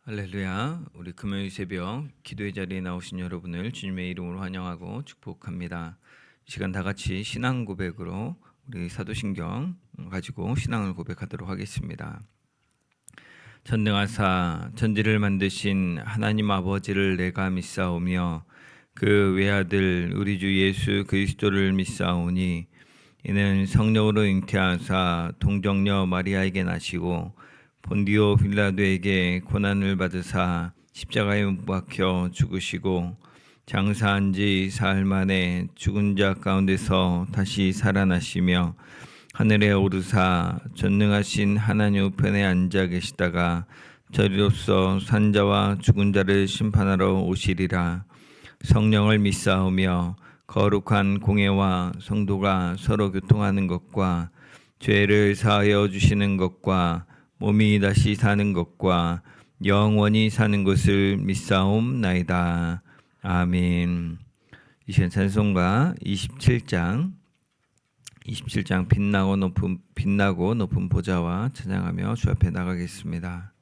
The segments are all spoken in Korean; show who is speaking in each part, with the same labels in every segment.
Speaker 1: 할렐루야. 우리 금요일 새벽 기도의 자리에 나오신 여러분을 주님의 이름으로 환영하고 축복합니다. 이 시간 다 같이 신앙 고백으로 우리 사도신경 가지고 신앙을 고백하도록 하겠습니다. 전능하사 천지를 만드신 하나님 아버지를 내가 믿사오며 그 외아들 우리 주 예수 그리스도를 믿사오니 이는 성령으로 잉태하사 동정녀 마리아에게 나시고 본디오 빌라도에게 고난을 받으사 십자가에 못 박혀 죽으시고 장사한 지 사흘 만에 죽은 자 가운데서 다시 살아나시며 하늘에 오르사 전능하신 하나님 우편에 앉아 계시다가 저리로서 산자와 죽은 자를 심판하러 오시리라. 성령을 믿사오며 거룩한 공회와 성도가 서로 교통하는 것과 죄를 사하여 주시는 것과 몸이 다시 사는 것과 영원히 사는 것을 믿사옵나이다. 아멘. 이 시간 찬송가 27장 빛나고 높은 보좌와 찬양하며 주 앞에 나가겠습니다.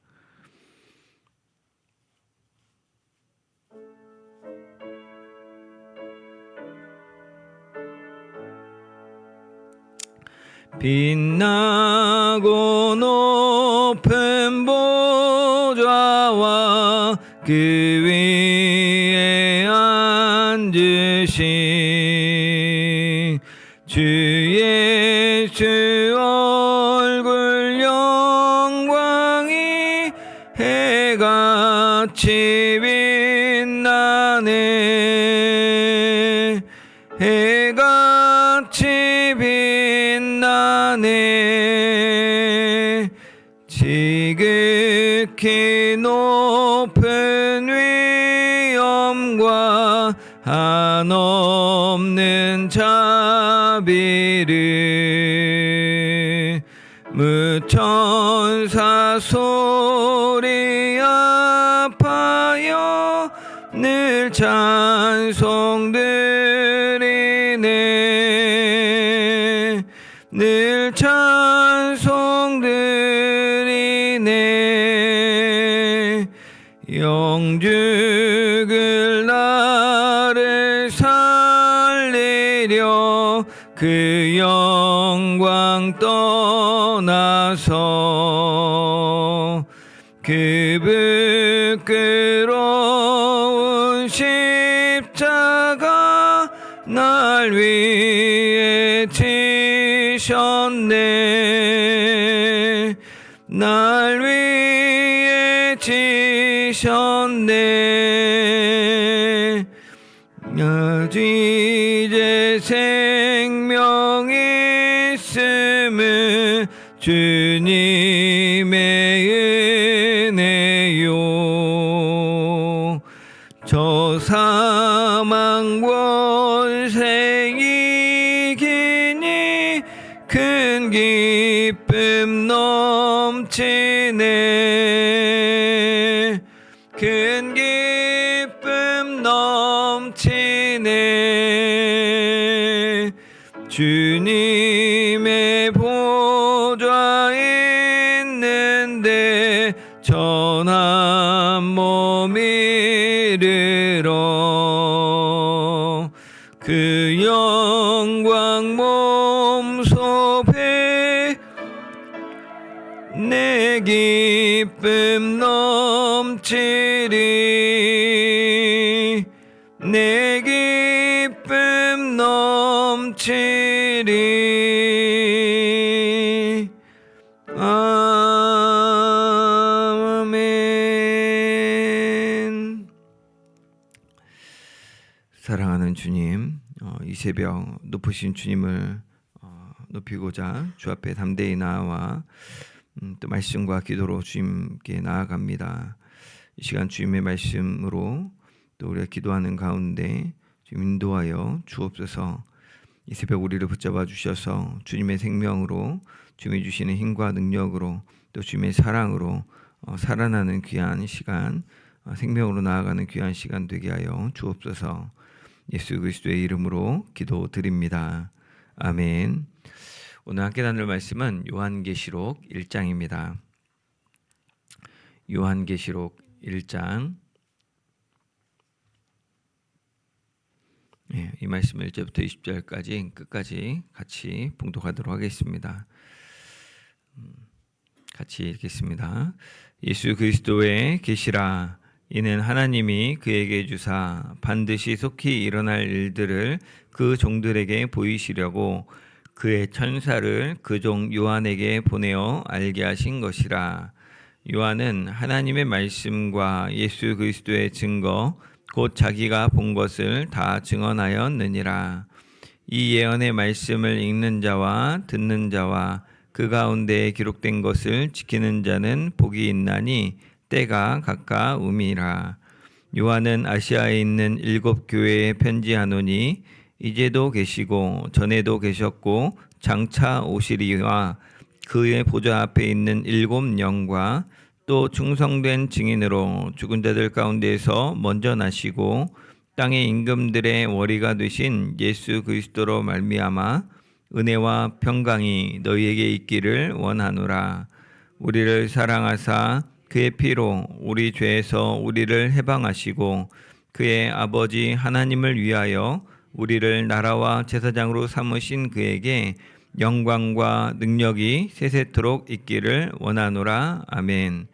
Speaker 1: 빛나고 높은 보좌와 그 위에 앉으신 주 예수 얼굴 영광이 해같이 빛나네. 해같이 빛나네. 지극히 높은 위엄과 한없는 자비를 무천사 소리 앞하여 늘 찬송드리네. 늘 찬송드리네. 영죽을 나를 살리려 그 영광 떠나서 그 부끄러운 십자가 날 위해 지셨네. 날 위해 지셨네. 이제 생명이 있음은 주님의 은혜요. 저 사망 권세 이기니 큰 기쁨 넘치네. 큰 기쁨 넘치네. 주님의 보좌에 있는데 전한 몸 이르러 그 영광 몸소배 내 기쁨 넘치리. 내 기쁨 넘치리. 아멘. 사랑하는 주님, 이 새벽 높으신 주님을 높이고자 주 앞에 담대히 나와 또 말씀과 기도로 주님께 나아갑니다. 이 시간 주님의 말씀으로 또 우리가 기도하는 가운데 주님 인도하여 주옵소서. 이 새벽 우리를 붙잡아 주셔서 주님의 생명으로 주님이 주시는 힘과 능력으로 또 주님의 사랑으로 살아나는 귀한 시간, 생명으로 나아가는 귀한 시간 되게 하여 주옵소서. 예수 그리스도의 이름으로 기도드립니다. 아멘. 오늘 함께 나눌 말씀은 요한계시록 1장입니다. 요한계시록 1장 이 말씀을 1절부터 20절까지 끝까지 같이 봉독하도록 하겠습니다. 같이 읽겠습니다. 예수 그리스도의 계시라. 이는 하나님이 그에게 주사 반드시 속히 일어날 일들을 그 종들에게 보이시려고 그의 천사를 그 종 요한에게 보내어 알게 하신 것이라. 요한은 하나님의 말씀과 예수 그리스도의 증거 곧 자기가 본 것을 다 증언하였느니라. 이 예언의 말씀을 읽는 자와 듣는 자와 그 가운데에 기록된 것을 지키는 자는 복이 있나니 때가 가까움이라. 요한은 아시아에 있는 7 교회에 편지하노니 이제도 계시고 전에도 계셨고 장차 오시리와 그의 보좌 앞에 있는 7 영과 또 충성된 증인으로 죽은 자들 가운데에서 먼저 나시고 땅의 임금들의 월이가 되신 예수 그리스도로 말미암아 은혜와 평강이 너희에게 있기를 원하노라. 우리를 사랑하사 그의 피로 우리 죄에서 우리를 해방하시고 그의 아버지 하나님을 위하여 우리를 나라와 제사장으로 삼으신 그에게 영광과 능력이 세세토록 있기를 원하노라. 아멘.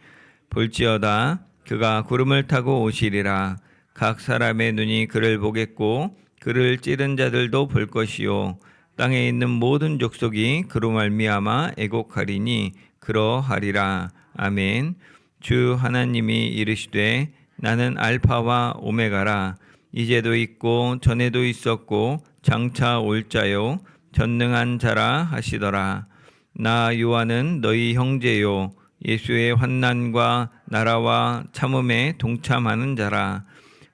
Speaker 1: 볼지어다 그가 구름을 타고 오시리라. 각 사람의 눈이 그를 보겠고 그를 찌른 자들도 볼 것이요 땅에 있는 모든 족속이 그로 말미암아 애곡하리니 그러하리라. 아멘. 주 하나님이 이르시되 나는 알파와 오메가라. 이제도 있고 전에도 있었고 장차 올 자요 전능한 자라 하시더라. 나 요한은 너희 형제요 예수의 환난과 나라와 참음에 동참하는 자라.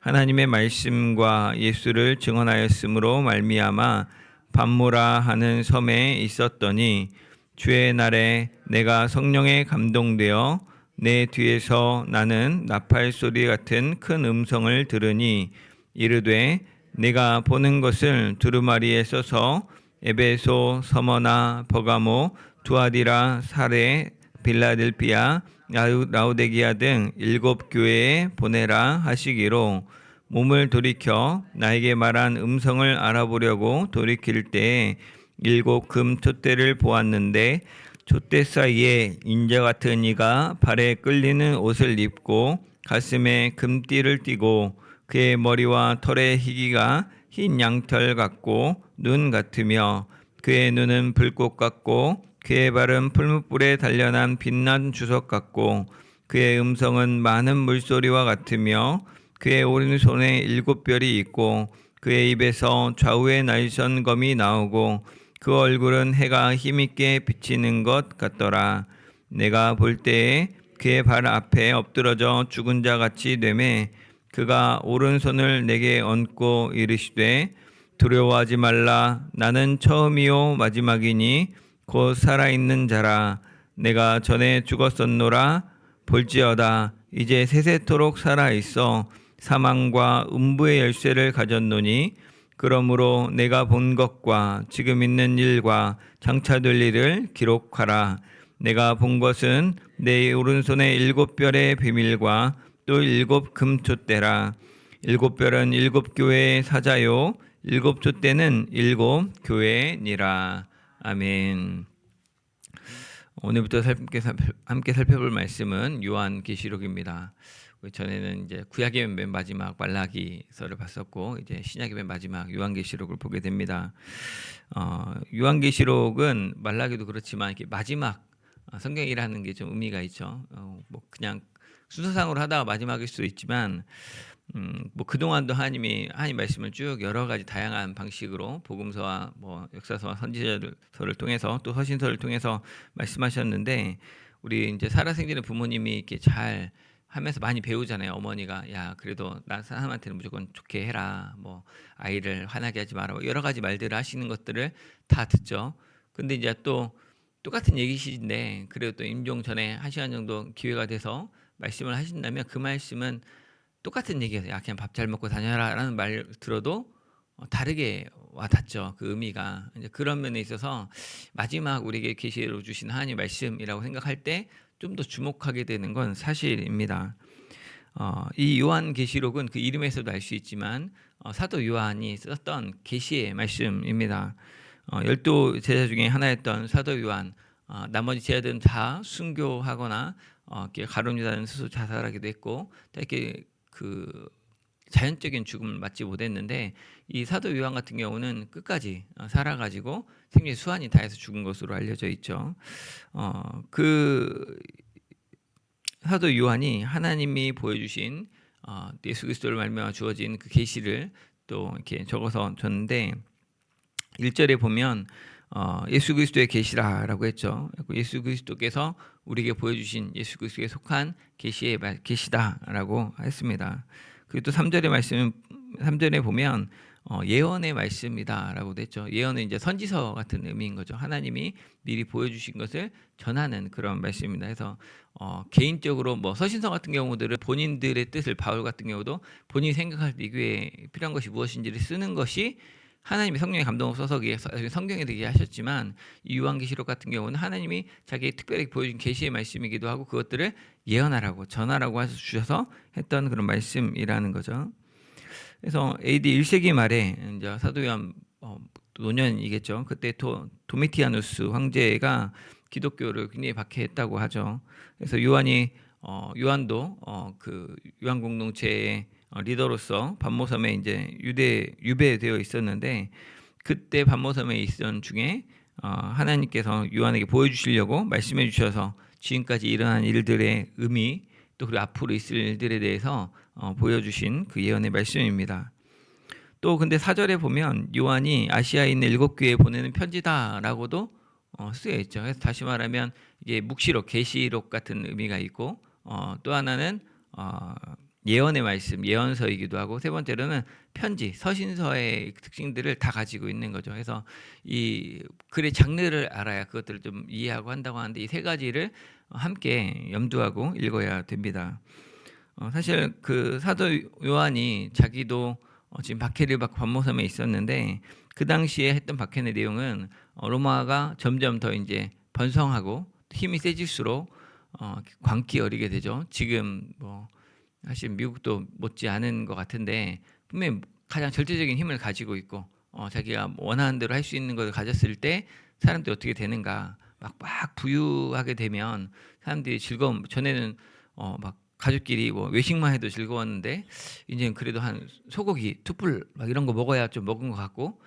Speaker 1: 하나님의 말씀과 예수를 증언하였으므로 말미암아 밤모라 하는 섬에 있었더니 주의 날에 내가 성령에 감동되어 내 뒤에서 나는 나팔 소리 같은 큰 음성을 들으니 이르되 내가 보는 것을 두루마리에 써서 에베소, 서머나, 버가모, 두아디라, 사레, 빌라델피아, 라우데기아 등 7 교회에 보내라 하시기로 몸을 돌이켜 나에게 말한 음성을 알아보려고 돌이킬 때에 7 금 촛대를 보았는데 촛대 사이에 인자 같은 이가 발에 끌리는 옷을 입고 가슴에 금띠를 띠고 그의 머리와 털의 희기가 흰 양털 같고 눈 같으며 그의 눈은 불꽃 같고 그의 발은 풀무불에 단련한 빛난 주석 같고 그의 음성은 많은 물소리와 같으며 그의 오른손에 7 별이 있고 그의 입에서 좌우에 날선 검이 나오고 그 얼굴은 해가 힘있게 비치는 것 같더라. 내가 볼 때에 그의 발 앞에 엎드러져 죽은 자 같이 되매 그가 오른손을 내게 얹고 이르시되 두려워하지 말라. 나는 처음이요 마지막이니 곧 살아있는 자라. 내가 전에 죽었었노라. 볼지어다 이제 세세토록 살아있어 사망과 음부의 열쇠를 가졌노니 그러므로 내가 본 것과 지금 있는 일과 장차 될 일을 기록하라. 내가 본 것은 내 오른손에 7 별의 비밀과 또 7 금촛대라. 7 별은 7 교회의 사자요 7 촛대는 7 교회니라. 아멘. 오늘부터 함께 살펴볼 말씀은 요한계시록입니다. 전에는 이제 구약의 맨 마지막 말라기서를 봤었고 이제 신약의 맨 마지막 요한계시록을 보게 됩니다. 요한계시록은 말라기도 그렇지만 이렇게 마지막 성경이라는 게 좀 의미가 있죠. 뭐 그냥 순서상으로 하다가 마지막일 수도 있지만 뭐 그동안도 하나님 말씀을 쭉 여러 가지 다양한 방식으로 복음서와 뭐 역사서와 선지자서를 통해서 또 서신서를 통해서 말씀하셨는데 우리 이제 살아생전의 부모님이 이렇게 잘 하면서 많이 배우잖아요. 어머니가 야 그래도 나 사람한테는 무조건 좋게 해라. 뭐 아이를 화나게 하지 마라. 여러 가지 말들을 하시는 것들을 다 듣죠. 근데 이제 또 똑같은 얘기시인데 그래도 또 임종 전에 1시간 정도 기회가 돼서 말씀을 하신다면 그 말씀은 똑같은 얘기예요. 야 그냥 밥 잘 먹고 다녀라라는 말 들어도 다르게 와닿죠. 그 의미가 이제 그런 면에 있어서 마지막 우리에게 계시로 주신 하나님 말씀이라고 생각할 때 좀 더 주목하게 되는 건 사실입니다. 이 요한계시록은 그 이름에서도 알 수 있지만 사도 요한이 썼던 계시의 말씀입니다. 12 제자 중에 하나였던 사도 요한, 나머지 제자들은 다 순교하거나 이렇게 가룟 유다는 스스로 자살하기도 했고, 이렇게 그 자연적인 죽음을 맞지 못했는데, 이 사도 요한 같은 경우는 끝까지 살아가지고 생명의 수완이 다해서 죽은 것으로 알려져 있죠. 그 사도 요한이 하나님이 보여주신 예수 그리스도를 말미암아 주어진 그 계시를 또 이렇게 적어서 줬는데, 1절에 보면 예수 그리스도의 계시라라고 했죠. 예수 그리스도께서 우리에게 보여주신 예수 그리스도에 속한 계시의 계시다라고 했습니다. 그리고 또 3절에 보면 예언의 말씀이다라고 됐죠. 예언은 이제 선지서 같은 의미인 거죠. 하나님이 미리 보여주신 것을 전하는 그런 말씀입니다. 그래서 개인적으로 뭐 서신서 같은 경우들은 본인들의 뜻을, 바울 같은 경우도 본인이 생각할 때 이게 필요한 것이 무엇인지를 쓰는 것이 하나님이 성령의 감동을 써서 성경에 되게 하셨지만, 이 요한계시록 같은 경우는 하나님이 자기 특별히 보여준 계시의 말씀이기도 하고 그것들을 예언하라고 전하라고 주셔서 했던 그런 말씀이라는 거죠. 그래서 AD 1세기 말에 이제 사도 요한 노년이겠죠. 그때 도미티아누스 황제가 기독교를 굉장히 박해했다고 하죠. 그래서 요한도 그 요한 공동체의 리더로서 반모섬에 이제 유배되어 있었는데, 그때 반모섬에 있던 중에 하나님께서 요한에게 보여주시려고 말씀해 주셔서 지금까지 일어난 일들의 의미, 또 그리고 앞으로 있을 일들에 대해서 보여주신 그 예언의 말씀입니다. 또 근데 4절에 보면 요한이 아시아에 있는 7교회에 보내는 편지다라고도 쓰여 있죠. 그래서 다시 말하면 이게 묵시록, 계시록 같은 의미가 있고, 또 하나는 예언의 말씀, 예언서이기도 하고, 세 번째로는 편지, 서신서의 특징들을 다 가지고 있는 거죠. 그래서 이 글의 장르를 알아야 그것들을 좀 이해하고 한다고 하는데, 이 세 가지를 함께 염두하고 읽어야 됩니다. 사실 그 사도 요한이 자기도 지금 박해를 받고 반모섬에 있었는데, 그 당시에 했던 박해의 내용은 로마가 점점 더 이제 번성하고 힘이 세질수록 광기 어리게 되죠. 지금 뭐 사실 미국도 못지 않은 것 같은데, 분명히 가장 절대적인 힘을 가지고 있고 자기가 원하는 대로 할 수 있는 것을 가졌을 때 사람들이 어떻게 되는가, 막 부유하게 되면 사람들이 전에는 막 가족끼리 뭐 외식만 해도 즐거웠는데, 이제는 그래도 한 소고기, 툭불 막 이런 거 먹어야 좀 먹은 것 같고,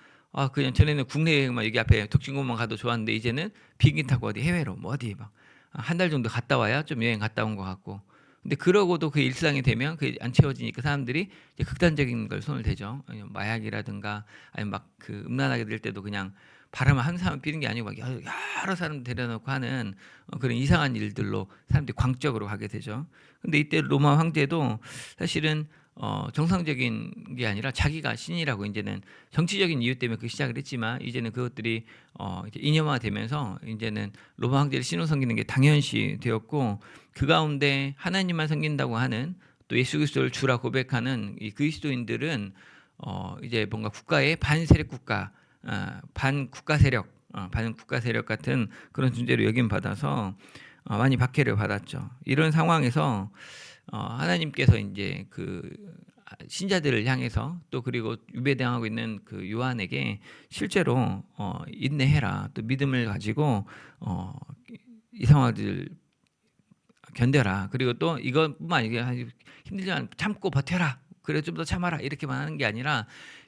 Speaker 1: 그냥 전에는 국내 여행만 여기 앞에 덕진공원 가도 좋았는데, 이제는 비행기 타고 어디 해외로 뭐 어디 막 한 달 정도 갔다 와야 좀 여행 갔다 온 것 같고. 근데 그러고도 그 일상이 되면 그게 안 채워지니까 사람들이 이제 극단적인 걸 손을 대죠. 아니면 마약이라든가, 아니면 막 그 음란하게 될 때도 그냥 바람을 한 사람 피는 게 아니고 막 여러 사람 데려놓고 하는 그런 이상한 일들로 사람들이 광적으로 가게 되죠. 근데 이때 로마 황제도 사실은 정상적인 게 아니라 자기가 신이라고 이제는 정치적인 이유 때문에 그 시작을 했지만, 이제는 그것들이 이제 이념화되면서 이제는 로마 황제를 신으로 섬기는 게 당연시 되었고, 그 가운데 하나님만 섬긴다고 하는, 또 예수 그리스도를 주라 고백하는 이 그리스도인들은 이제 뭔가 국가의 반세력 국가, 반국가 세력 같은 그런 존재로 여김 받아서 많이 박해를 받았죠. 이런 상황에서 하나님께서 이제 그 신자들을 향해서, 또 그리고 유배당하고 있는 그 요한에게 실제로 인내해라, 또 믿음을 가지고 이 상황들 견뎌라, 그리고 또 이것뿐만 아니라 힘들지만 참고 버텨라, 그래 좀 더 참아라, 이렇게만 하는 게 아니라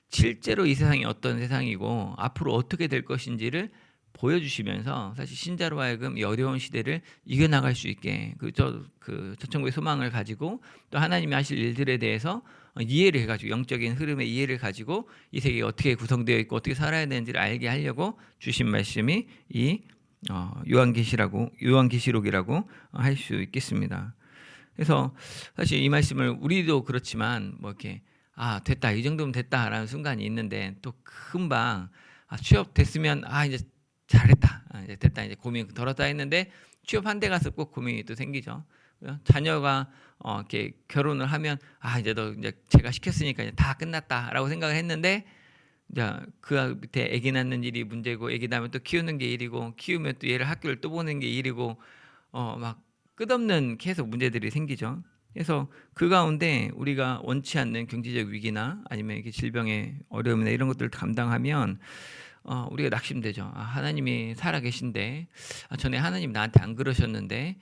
Speaker 1: 실제로 이 세상이 어떤 세상이고 앞으로 어떻게 될 것인지를 보여주시면서, 사실 신자로 하여금 이 어려운 시대를 이겨나갈 수 있게 그 저천국의 소망을 가지고, 또 하나님이 하실 일들에 대해서 이해를 해가지고, 영적인 흐름의 이해를 가지고 이 세계가 어떻게 구성되어 있고 어떻게 살아야 되는지를 알게 하려고 주신 말씀이 이 요한계시록이라고 할 수 있겠습니다. 그래서 사실 이 말씀을 우리도 그렇지만 뭐 이렇게 됐다, 이 정도면 됐다라는 순간이 있는데, 또 금방 취업 됐으면 이제 잘했다, 이제 됐다, 이제 고민 덜었다 했는데, 취업한 데 가서 꼭 고민이 또 생기죠. 자녀가 이렇게 결혼을 하면 이제 제가 시켰으니까 이제 다 끝났다라고 생각을 했는데, 이제 그 밑에 아기 낳는 일이 문제고, 아기 낳으면 또 키우는 게 일이고, 키우면 또 얘를 학교를 또 보내는 게 일이고, 막 끝없는 계속 문제들이 생기죠. 그래서 그 가운데 우리가 원치 않는 경제적 위기나 아니면 이게 질병의 어려움이나 이런 것들을 감당하면 우리가 낙심되죠. 하나님이 살아계신데 전에 하나님 나한테 안 그러셨는데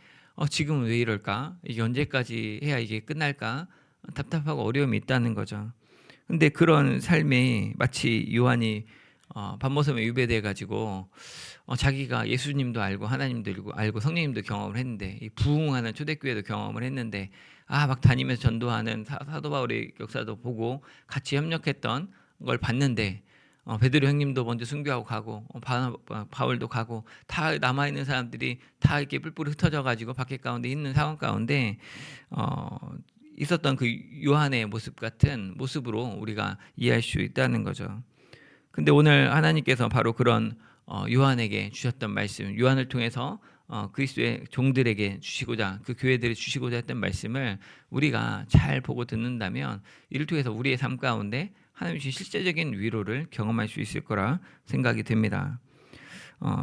Speaker 1: 지금은 왜 이럴까? 이게 언제까지 해야 이게 끝날까? 답답하고 어려움이 있다는 거죠. 근데 그런 삶이 마치 요한이 밤모섬에 유배돼 가지고 자기가 예수님도 알고 하나님도 알고 성령님도 경험을 했는데 이 부흥하는 초대교회도 경험을 했는데 막 다니면서 전도하는 사도 바울의 역사도 보고 같이 협력했던 걸 봤는데 베드로 형님도 먼저 순교하고 가고 바울도 가고 다 남아 있는 사람들이 다 이렇게 뿔뿔이 흩어져 가지고 밖에 가운데 있는 상황 가운데 어, 있었던 그 요한의 모습 같은 모습으로 우리가 이해할 수 있다는 거죠. 근데 오늘 하나님께서 바로 그런 요한에게 주셨던 말씀, 요한을 통해서 그리스도의 종들에게 주시고자 그 교회들에 주시고자 했던 말씀을 우리가 잘 보고 듣는다면 이를 통해서 우리의 삶 가운데 하나님의 실제적인 위로를 경험할 수 있을 거라 생각이 됩니다.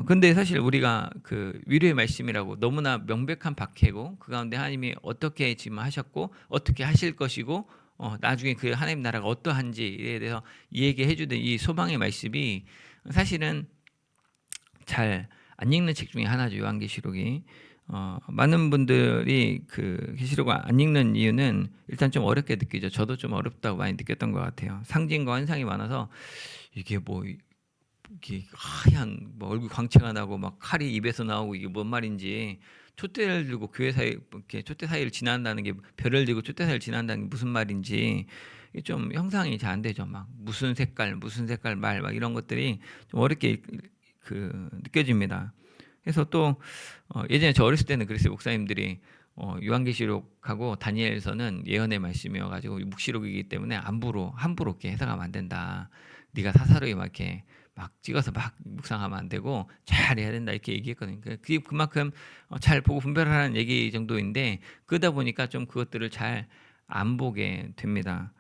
Speaker 1: 근데 사실 우리가 그 위로의 말씀이라고 너무나 명백한 박해고 그 가운데 하나님이 어떻게 지금 하셨고 어떻게 하실 것이고 나중에 그 하나님 나라가 어떠한지에 대해서 얘기해 주던 이 소망의 말씀이 사실은 잘 안 읽는 책 중에 하나죠. 요한계시록이. 많은 분들이 그 계시록을 안 읽는 이유는 일단 좀 어렵게 느끼죠. 저도 좀 어렵다고 많이 느꼈던 것 같아요. 상징과 환상이 많아서 이게 뭐 이게 하얀 뭐 얼굴 광채가 나고 막 칼이 입에서 나오고 이게 뭔 말인지 촛대를 들고 교회 사이 이렇게 촛대 사이를 지난다는 게 별을 들고 촛대 사이를 지난다는 게 무슨 말인지 이게 좀 형상이 잘 안 되죠. 막 무슨 색깔 말 막 이런 것들이 좀 어렵게 느껴집니다. 그래서 또 예전에 저 어렸을 때는 그랬어요. 목사님들이 요한계시록하고 다니엘서는 예언의 말씀이어 가지고 묵시록이기 때문에 함부로 이렇게 해석하면 안 된다. 네가 사사로이 막 이렇게 막 찍어서 막 묵상하면 안 되고 잘 해야 된다 이렇게 얘기했거든요. 그게 그만큼 잘 보고 분별하라는 얘기 정도인데 그러다 보니까 좀 그것들을 잘 안 보게 됩니다.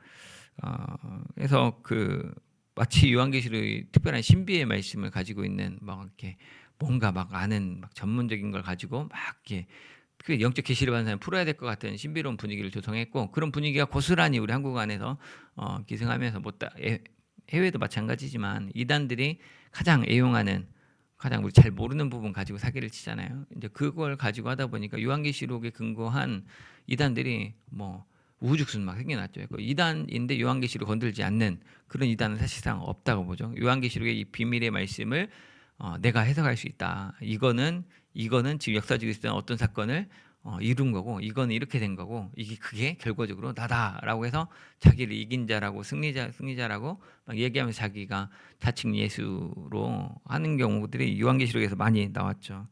Speaker 1: 그래서 마치 요한계시록의 특별한 신비의 말씀을 가지고 있는 막 이렇게 뭔가 막 아는 막 전문적인 걸 가지고 막 이렇게 그 영적 계시를 받는 사람이 풀어야 될 것 같은 신비로운 분위기를 조성했고 그런 분위기가 고스란히 우리 한국 안에서 기승하면서 해외도 마찬가지지만 이단들이 가장 애용하는 가장 우리 잘 모르는 부분 가지고 사기를 치잖아요. 이제 그걸 가지고 하다 보니까 요한계시록에 근거한 이단들이 뭐 우후죽순 막 생겨났죠. 그 이단인데 요한계시록 건들지 않는 그런 이단은 사실상 없다고 보죠. 요한계시록의 이 비밀의 말씀을 내가 해석할 수 있다. 이거는 지금 역사적으로 있었던 어떤 사건을 이룬 거고 이거는 이렇게 된 거고 그게 결과적으로 나다라고 해서 자기를 이긴 자라고 승리자라고 막 얘기하면서 자기가 자칭 예수로 하는 경우들이 요한계시록에서 많이 나왔죠.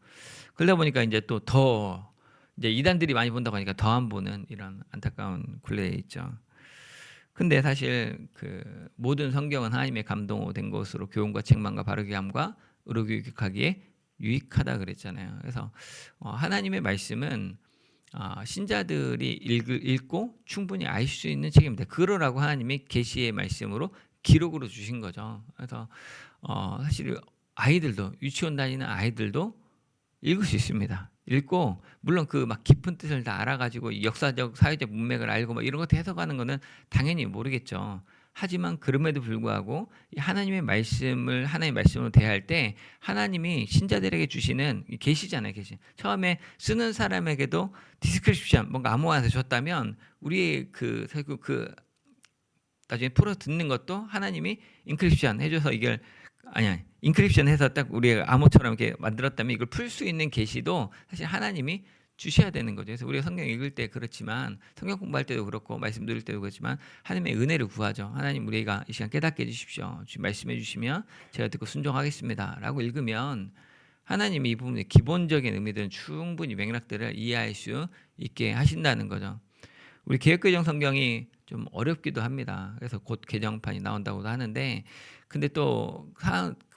Speaker 1: 그러다 보니까 이제 또 더 이제 이단들이 많이 본다고 하니까 더 안 보는 이런 안타까운 굴레에 있죠. 근데 사실 그 모든 성경은 하나님의 감동된 것으로 교훈과 책망과 바르게 함과 의로 교육하기에 유익하다 그랬잖아요. 그래서 하나님의 말씀은 신자들이 읽고 충분히 알 수 있는 책입니다. 그러라고 하나님이 계시의 말씀으로 기록으로 주신 거죠. 그래서 사실 아이들도 유치원 다니는 아이들도 읽을 수 있습니다. 읽고 물론 그 막 깊은 뜻을 다 알아가지고 역사적 사회적 문맥을 알고 뭐 이런 것도 해석하는 거는 당연히 모르겠죠. 하지만 그럼에도 불구하고 하나님의 말씀으로 대할 때 하나님이 신자들에게 주시는 계시잖아요. 계시. 처음에 쓰는 사람에게도 디스크립션 뭔가 암호화해서 줬다면 우리의 나중에 풀어 듣는 것도 하나님이 인크립션 해줘서 이걸 인크립션 해서 딱 우리가 암호처럼 이렇게 만들었다면 이걸 풀 수 있는 계시도 사실 하나님이 주셔야 되는 거죠. 그래서 우리가 성경 읽을 때 그렇지만 성경 공부할 때도 그렇고 말씀 들을 때도 그렇지만 하나님의 은혜를 구하죠. 하나님 우리가 이 시간 깨닫게 해주십시오. 주님 말씀해 주시면 제가 듣고 순종하겠습니다. 라고 읽으면 하나님이 이 부분의 기본적인 의미들은 충분히 맥락들을 이해할 수 있게 하신다는 거죠. 우리 개역개정 성경이 좀 어렵기도 합니다. 그래서 곧 개정판이 나온다고도 하는데 근데 또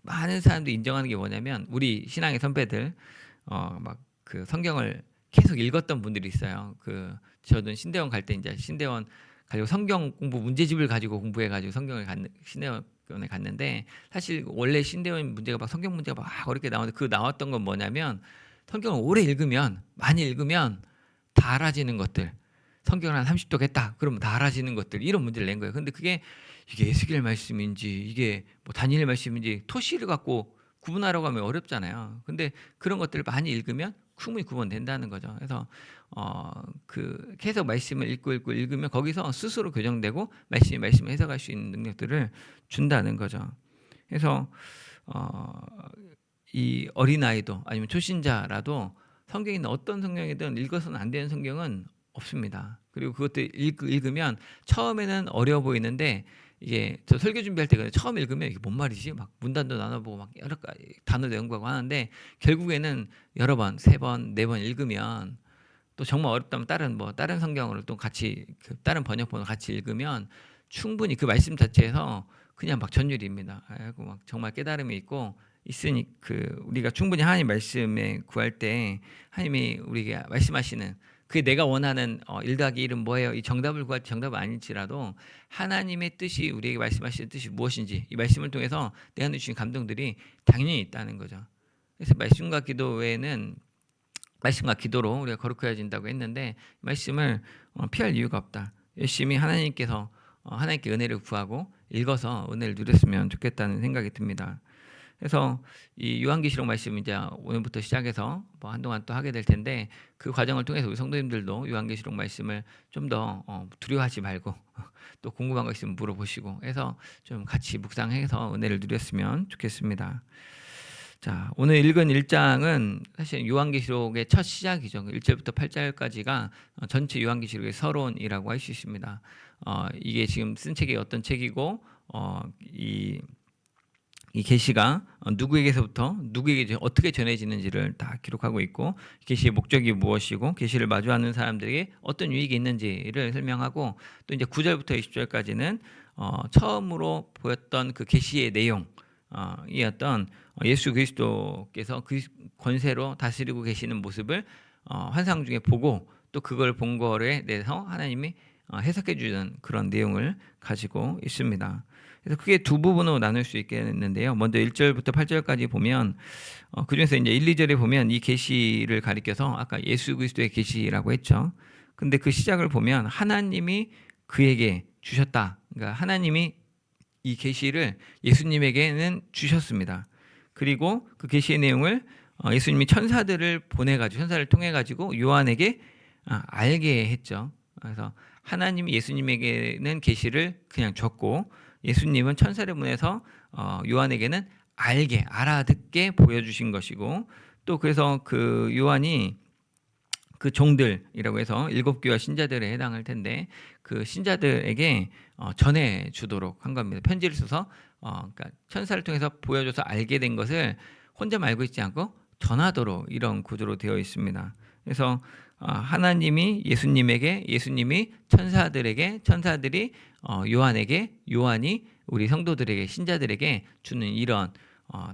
Speaker 1: 많은 사람들이 인정하는 게 뭐냐면 우리 신앙의 선배들 막 그 성경을 계속 읽었던 분들이 있어요. 저도 신대원 갈 때 이제 신대원 가지고 성경 공부 문제집을 가지고 공부해가지고 신대원에 갔는데 사실 원래 신대원 문제가 막 성경 문제가 막 어렵게 나오는데 나왔던 건 뭐냐면 성경을 오래 읽으면 많이 읽으면 다 알아지는 것들 성경을 한 30쪽 했다. 그러면 다 알아지는 것들 이런 문제를 낸 거예요. 근데 이게 에스겔 말씀인지 이게 뭐 다니엘 말씀인지 토시를 갖고 구분하려고 하면 어렵잖아요. 근데 그런 것들을 많이 읽으면 충분히 구분된다는 거죠. 그래서 계속 말씀을 읽고 읽으면 거기서 스스로 교정되고 말씀을 해석할 수 있는 능력들을 준다는 거죠. 그래서 이 어린아이도 아니면 초신자라도 성경에 있는 어떤 성경이든 읽어서는 안 되는 성경은 없습니다. 그리고 그것도 읽으면 처음에는 어려워 보이는데 이게 저 설교 준비할 때 처음 읽으면 이게 뭔 말이지? 막 문단도 나눠보고 막 여러 단어도 연구하고 하는데 결국에는 여러 번, 3번, 4번 읽으면 또 정말 어렵다면 다른 성경으로 또 같이 다른 번역본을 같이 읽으면 충분히 그 말씀 자체에서 그냥 막 전율입니다. 그리고 막 정말 깨달음이 있고 있으니 우리가 충분히 하나님 말씀에 구할 때 하나님이 우리에게 말씀하시는 그게 내가 원하는 1 더하기 1은 뭐예요? 이 정답을 구할 때 정답은 아닐지라도 하나님의 뜻이 우리에게 말씀하시는 뜻이 무엇인지 이 말씀을 통해서 내가 주신 감동들이 당연히 있다는 거죠. 그래서 말씀과 기도 외에는 말씀과 기도로 우리가 거룩해진다고 했는데 말씀을 피할 이유가 없다. 열심히 하나님께 은혜를 구하고 읽어서 은혜를 누렸으면 좋겠다는 생각이 듭니다. 그래서 이 요한계시록 말씀 이제 오늘부터 시작해서 뭐 한동안 또 하게 될 텐데 그 과정을 통해서 우리 성도님들도 요한계시록 말씀을 좀 더 두려워하지 말고 또 궁금한 거 있으면 물어보시고 해서 좀 같이 묵상해서 은혜를 누렸으면 좋겠습니다. 자, 오늘 읽은 1장은 사실 요한계시록의 첫 시작이죠. 1절부터 8절까지가 전체 요한계시록의 서론이라고 할 수 있습니다. 이게 지금 쓴 책이 어떤 책이고 이 계시가 누구에게서부터 누구에게 어떻게 전해지는지를 다 기록하고 있고 계시의 목적이 무엇이고 계시를 마주하는 사람들에게 어떤 유익이 있는지를 설명하고 또 이제 9절부터 20절까지는 처음으로 보였던 그 계시의 내용이었던 예수 그리스도께서 그 권세로 다스리고 계시는 모습을 환상 중에 보고 또 그걸 본 거에 대해서 하나님이 해석해 주는 그런 내용을 가지고 있습니다. 그래서 크게 두 부분으로 나눌 수 있겠는데요. 먼저 1절부터 8절까지 보면 그중에서 이제 1, 2절에 보면 이 계시를 가리켜서 아까 예수 그리스도의 계시라고 했죠. 근데 그 시작을 보면 하나님이 그에게 주셨다. 그러니까 하나님이 이 계시를 예수님에게는 주셨습니다. 그리고 그 계시의 내용을 예수님이 천사들을 천사를 통해 가지고 요한에게 알게 했죠. 그래서 하나님이 예수님에게는 계시를 그냥 줬고 예수님은 천사를 보내서 요한에게는 알아듣게 보여주신 것이고 또 그래서 그 요한이 그 종들이라고 해서 7교와 신자들에 해당할 텐데 그 신자들에게 전해 주도록 한 겁니다. 편지를 써서 그러니까 천사를 통해서 보여줘서 알게 된 것을 혼자 알고 있지 않고 전하도록 이런 구조로 되어 있습니다. 그래서 하나님이 예수님에게 예수님이 천사들에게 천사들이 요한에게 요한이 우리 성도들에게 신자들에게 주는 이런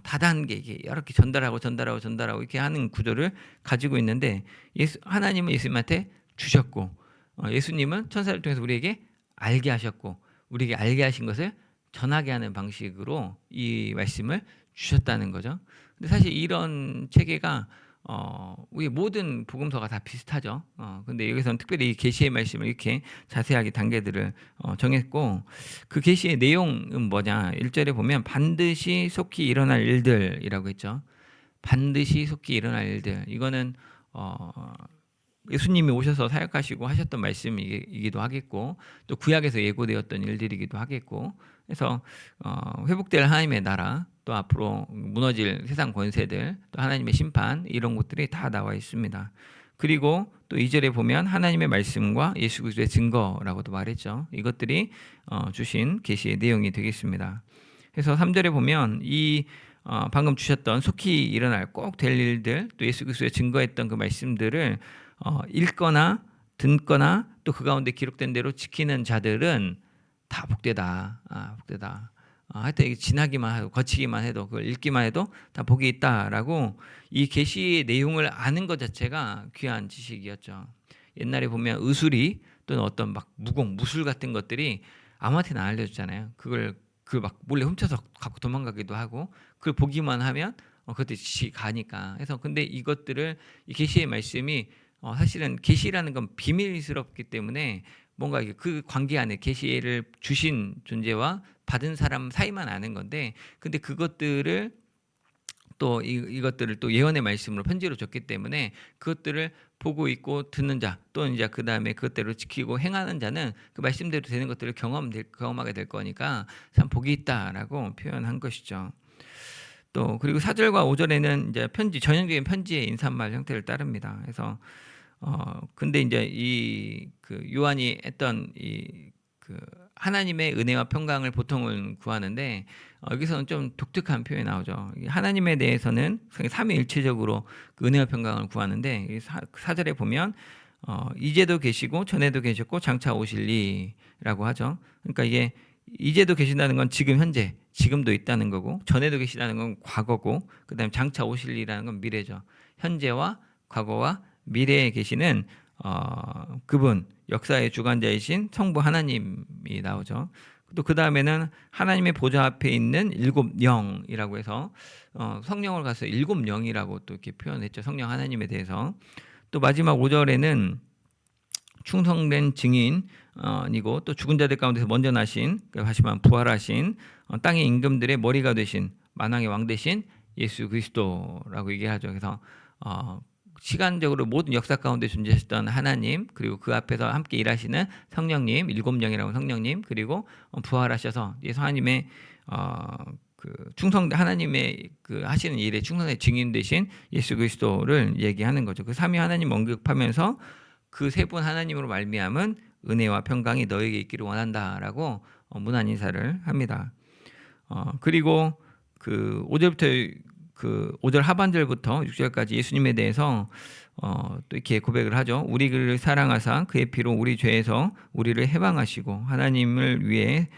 Speaker 1: 다단계 이렇게 전달하고 이렇게 하는 구조를 가지고 있는데 하나님은 예수님한테 주셨고 예수님은 천사를 통해서 우리에게 알게 하셨고 우리에게 알게 하신 것을 전하게 하는 방식으로 이 말씀을 주셨다는 거죠. 근데 사실 이런 체계가 우리 모든 복음서가 다 비슷하죠. 근데 여기서는 특별히 이 계시의 말씀을 이렇게 자세하게 단계들을 정했고 그 계시의 내용은 뭐냐? 1절에 보면 반드시 속히 일어날 일들이라고 했죠. 반드시 속히 일어날 일들. 이거는 예수님이 오셔서 사역하시고 하셨던 말씀이기도 하겠고 또 구약에서 예고되었던 일들이기도 하겠고 그래서 회복될 하나님의 나라 또 앞으로 무너질 세상 권세들 또 하나님의 심판 이런 것들이 다 나와 있습니다. 그리고 또 2절에 보면 하나님의 말씀과 예수 그리스도의 증거라고도 말했죠. 이것들이 주신 계시의 내용이 되겠습니다. 그래서 3절에 보면 이 방금 주셨던 속히 일어날 꼭 될 일들 또 예수 그리스도의 증거했던 그 말씀들을 읽거나 듣거나 또 그 가운데 기록된 대로 지키는 자들은 다 복되다. 복되다. 하여튼 이게 지나기만 해도 거치기만 해도 그걸 읽기만 해도 다 복이 있다라고 이 계시의 내용을 아는 것 자체가 귀한 지식이었죠. 옛날에 보면 의술이 또는 어떤 막 무술 같은 것들이 아무한테나 안 알려주잖아요. 그걸 막 몰래 훔쳐서 갖고 도망가기도 하고 그걸 보기만 하면 그것도 지식이 가니까. 그래서 근데 이것들을 이 계시의 말씀이 사실은 계시라는 건 비밀스럽기 때문에 뭔가 그 관계 안에 계시를 주신 존재와 받은 사람 사이만 아는 건데, 근데 그것들을 또 이것들을 또 예언의 말씀으로 편지로 줬기 때문에 그것들을 보고 있고 듣는 자, 또 이제 그 다음에 그것대로 지키고 행하는 자는 그 말씀대로 되는 것들을 경험하게 될 거니까 참 복이 있다라고 표현한 것이죠. 또 그리고 4절과 5절에는 이제 전형적인 편지의 인사말 형태를 따릅니다. 그래서 근데 이제 그 요한이 했던 그 하나님의 은혜와 평강을 보통은 구하는데, 여기서는 좀 독특한 표현이 나오죠. 하나님에 대해서는 삼위일체적으로 그 은혜와 평강을 구하는데, 4절에 보면 이제도 계시고 전에도 계셨고 장차 오실리라고 하죠. 그러니까 이게 이제도 계신다는 건 지금 현재, 지금도 있다는 거고, 전에도 계시다는 건 과거고, 그다음에 장차 오실리라는 건 미래죠. 현재와 과거와 미래에 계시는 그분, 역사의 주관자이신 성부 하나님이 나오죠. 또 그 다음에는 하나님의 보좌 앞에 있는 일곱 영이라고 해서 성령을 가서 일곱 영이라고 또 이렇게 표현했죠. 성령 하나님에 대해서. 또 마지막 5절에는 충성된 증인이고 또 죽은 자들 가운데서 먼저 나신, 하시면 부활하신 땅의 임금들의 머리가 되신 만왕의 왕 되신 예수 그리스도라고 얘기하죠. 그래서 시간적으로 모든 역사 가운데 존재하셨던 하나님, 그리고 그 앞에서 함께 일하시는 성령님, 일곱 영이라고 성령님, 그리고 부활하셔서 예수 하나님의 하나님의 그 하시는 일에 충성의 증인 되신 예수 그리스도를 얘기하는 거죠. 그 삼위 하나님 언급하면서 그 세 분 하나님으로 말미암은 은혜와 평강이 너에게 있기를 원한다라고 문안 인사를 합니다. 그리고 그 5절부터 그 5절 하반절부터 6절까지 예수님에 대해서 또 이렇게 고백을 하죠. 우리를 사랑하사 그의 피로 우리 죄에서 우리를 해방하시고 하나님을 위해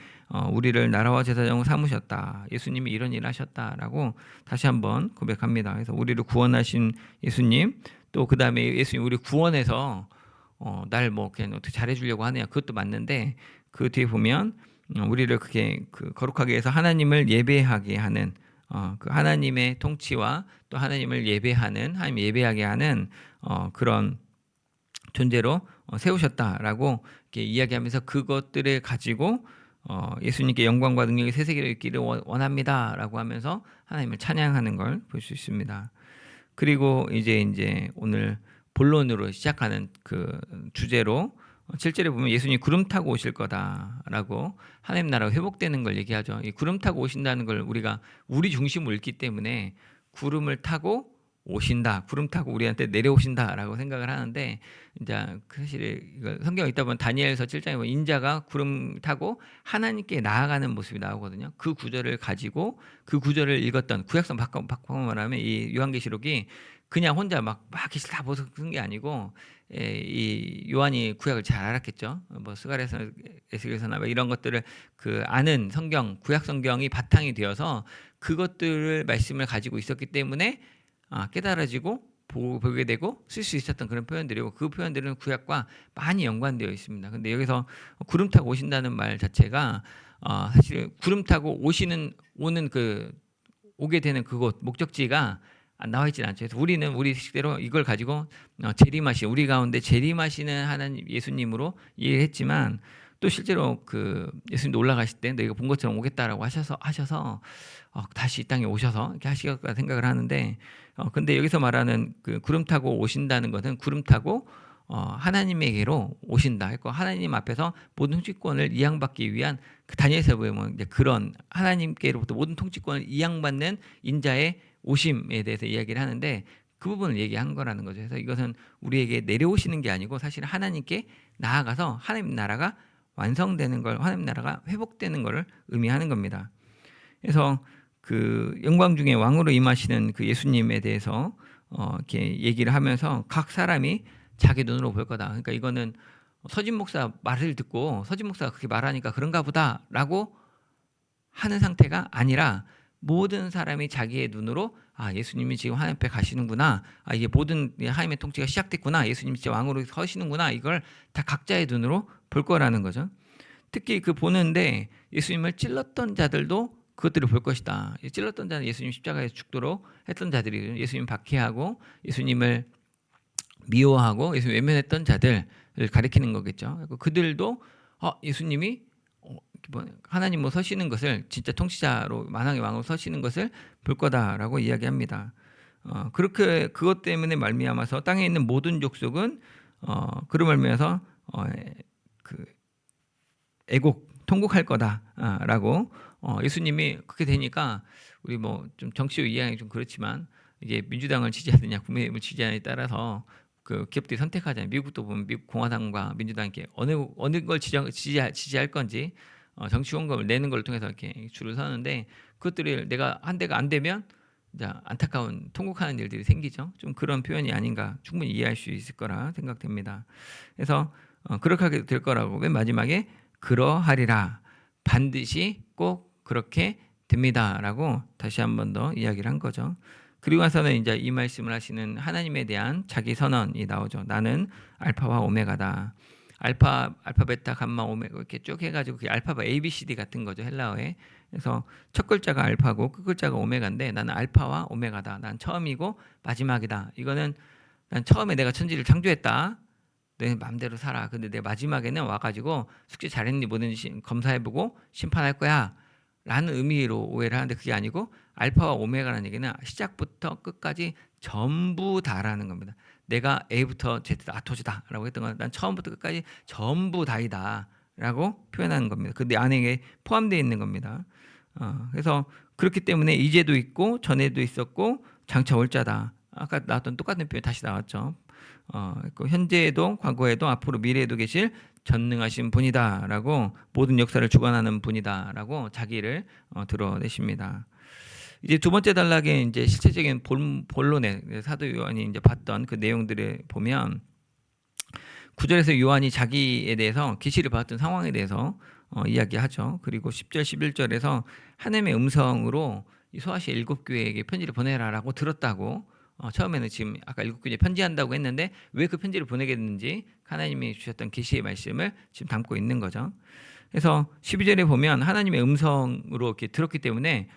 Speaker 1: 우리를 나라와 제사장으로 삼으셨다. 예수님이 이런 일을 하셨다라고 다시 한번 고백합니다. 그래서 우리를 구원하신 예수님, 또 그 다음에 예수님 우리 구원해서 날 뭐 그냥 어떻게 잘해주려고 하느냐, 그것도 맞는데 그 뒤에 보면 우리를 그렇게 거룩하게 해서 하나님을 예배하게 하는 그 하나님의 통치와 또 하나님을 예배하는, 하나님 예배하게 하는 그런 존재로 세우셨다라고 이렇게 이야기하면서 그것들을 가지고 예수님께 영광과 능력이 세세기를 있기를 원합니다라고 하면서 하나님을 찬양하는 걸 볼 수 있습니다. 그리고 이제 오늘 본론으로 시작하는 그 주제로 7절에 보면 예수님이 구름 타고 오실 거다라고 하나님 나라가 회복되는 걸 얘기하죠. 이 구름 타고 오신다는 걸 우리가 우리 중심으로 읽기 때문에 구름을 타고 오신다, 구름 타고 우리한테 내려오신다라고 생각을 하는데, 이제 사실 이거 성경에 있다 보면 다니엘서 7장에 보면 인자가 구름 타고 하나님께 나아가는 모습이 나오거든요. 그 구절을 가지고 그 구절을 읽었던 구약성 바꿔 말하면 이 요한계시록이 그냥 혼자 막 계시 다 보서 쓴 게 아니고, 이 요한이 구약을 잘 알았겠죠. 뭐 스가랴서 에스겔서나 이런 것들을 그 아는 성경, 구약 성경이 바탕이 되어서 그것들을 말씀을 가지고 있었기 때문에 깨달아지고 보게 되고 쓸 수 있었던 그런 표현들이고, 그 표현들은 구약과 많이 연관되어 있습니다. 근데 여기서 구름 타고 오신다는 말 자체가 사실 구름 타고 오는 오게 되는 그곳 목적지가 나와 있지는 않죠. 그래서 우리는 우리 식대로 이걸 가지고 우리 가운데 재림하시는 하나님 예수님으로 이해를 했지만, 또 실제로 그 예수님도 올라가실 때 너희가 본 것처럼 오겠다라고 하셔서 다시 이 땅에 오셔서 이렇게 하시겠다 생각을 하는데, 근데 여기서 말하는 그 구름 타고 오신다는 것은 구름 타고 하나님에게로 오신다 했고, 하나님 앞에서 모든 통치권을 이양받기 위한 그 다니엘서 보면 이제 그런 하나님께로부터 모든 통치권을 이양받는 인자의 오심에 대해서 이야기를 하는데, 그 부분을 얘기한 거라는 거죠. 그래서 이것은 우리에게 내려오시는 게 아니고 사실 하나님께 나아가서 하나님 나라가 완성되는 걸, 하나님 나라가 회복되는 것을 의미하는 겁니다. 그래서 그 영광 중에 왕으로 임하시는 그 예수님에 대해서 이렇게 얘기를 하면서 각 사람이 자기 눈으로 볼 거다. 그러니까 이거는 서진 목사 말을 듣고 서진 목사가 그렇게 말하니까 그런가 보다라고 하는 상태가 아니라, 모든 사람이 자기의 눈으로 예수님이 지금 하나님 앞에 가시는구나, 이게 모든 하나님의 통치가 시작됐구나, 예수님이 진짜 왕으로 서시는구나, 이걸 다 각자의 눈으로 볼 거라는 거죠. 특히 그 보는데 예수님을 찔렀던 자들도 그것들을 볼 것이다. 찔렀던 자는 예수님 십자가에 죽도록 했던 자들이 예수님 박해하고 예수님을 미워하고 예수님 외면했던 자들을 가리키는 거겠죠. 그들도 예수님이 하나님으로 서시는 것을 진짜 통치자로 만왕의 왕으로 서시는 것을 볼 거다라고 이야기합니다. 그렇게 그것 때문에 말미암아서 땅에 있는 모든 족속은 그로 말미암아서 그 애곡 통곡할 거다라고 예수님이 그렇게 되니까 우리 뭐 좀 정치적 이해하기 좀 그렇지만 이게 민주당을 지지하느냐 국민의힘을 지지하느냐에 따라서 그 기업들이 선택하잖아요. 미국도 보면 미국 공화당과 민주당 이렇게 어느 걸 지지할 건지 정치 후원금을 내는 걸 통해서 이렇게 줄을 서는데 그것들을 내가 한 대가 안 되면 이제 안타까운 통곡하는 일들이 생기죠. 좀 그런 표현이 아닌가 충분히 이해할 수 있을 거라 생각됩니다. 그래서 그렇게 하게 될 거라고 맨 마지막에 그러하리라 반드시 꼭 그렇게 됩니다라고 다시 한 번 더 이야기를 한 거죠. 그리고 나서는 이제 이 말씀을 하시는 하나님에 대한 자기 선언이 나오죠. 나는 알파와 오메가다. 알파, 베타, 감마, 오메가 이렇게 쭉 해가지고 그게 알파벳 ABCD 같은 거죠 헬라어에. 그래서 첫 글자가 알파고 끝 글자가 오메가인데 나는 알파와 오메가다. 난 처음이고 마지막이다. 이거는 난 처음에 내가 천지를 창조했다. 내 마음대로 살아. 근데 내 마지막에는 와가지고 숙제 잘했니 뭐든지 검사해보고 심판할 거야. 라는 의미로 오해를 하는데 그게 아니고 알파와 오메가라는 얘기는 시작부터 끝까지 전부 다라는 겁니다. 내가 A부터 Z다, 토지다라고 했던 건 난 처음부터 끝까지 전부 다이다 라고 표현하는 겁니다. 그 내 안에 포함되어 있는 겁니다. 그래서 그렇기 때문에 이제도 있고 전에도 있었고 장차 올 자다. 아까 나왔던 똑같은 표현 다시 나왔죠. 현재에도 과거에도 앞으로 미래에도 계실 전능하신 분이다라고 모든 역사를 주관하는 분이다라고 자기를 드러내십니다. 이제 두 번째 단락에 이제 실체적인 본론에 사도 요한이 이제 봤던 그 내용들을 보면 9절에서 요한이 자기에 대해서 계시를 받았던 상황에 대해서 이야기하죠. 그리고 10절, 11절에서 하나님의 음성으로 이 소아시아 7교회에게 편지를 보내라라고 들었다고 처음에는 지금 아까 7교회에 편지한다고 했는데 왜 그 편지를 보내게 됐는지 하나님이 주셨던 계시의 말씀을 지금 담고 있는 거죠. 그래서 12절에 보면 하나님의 음성으로 이렇게 들었기 때문에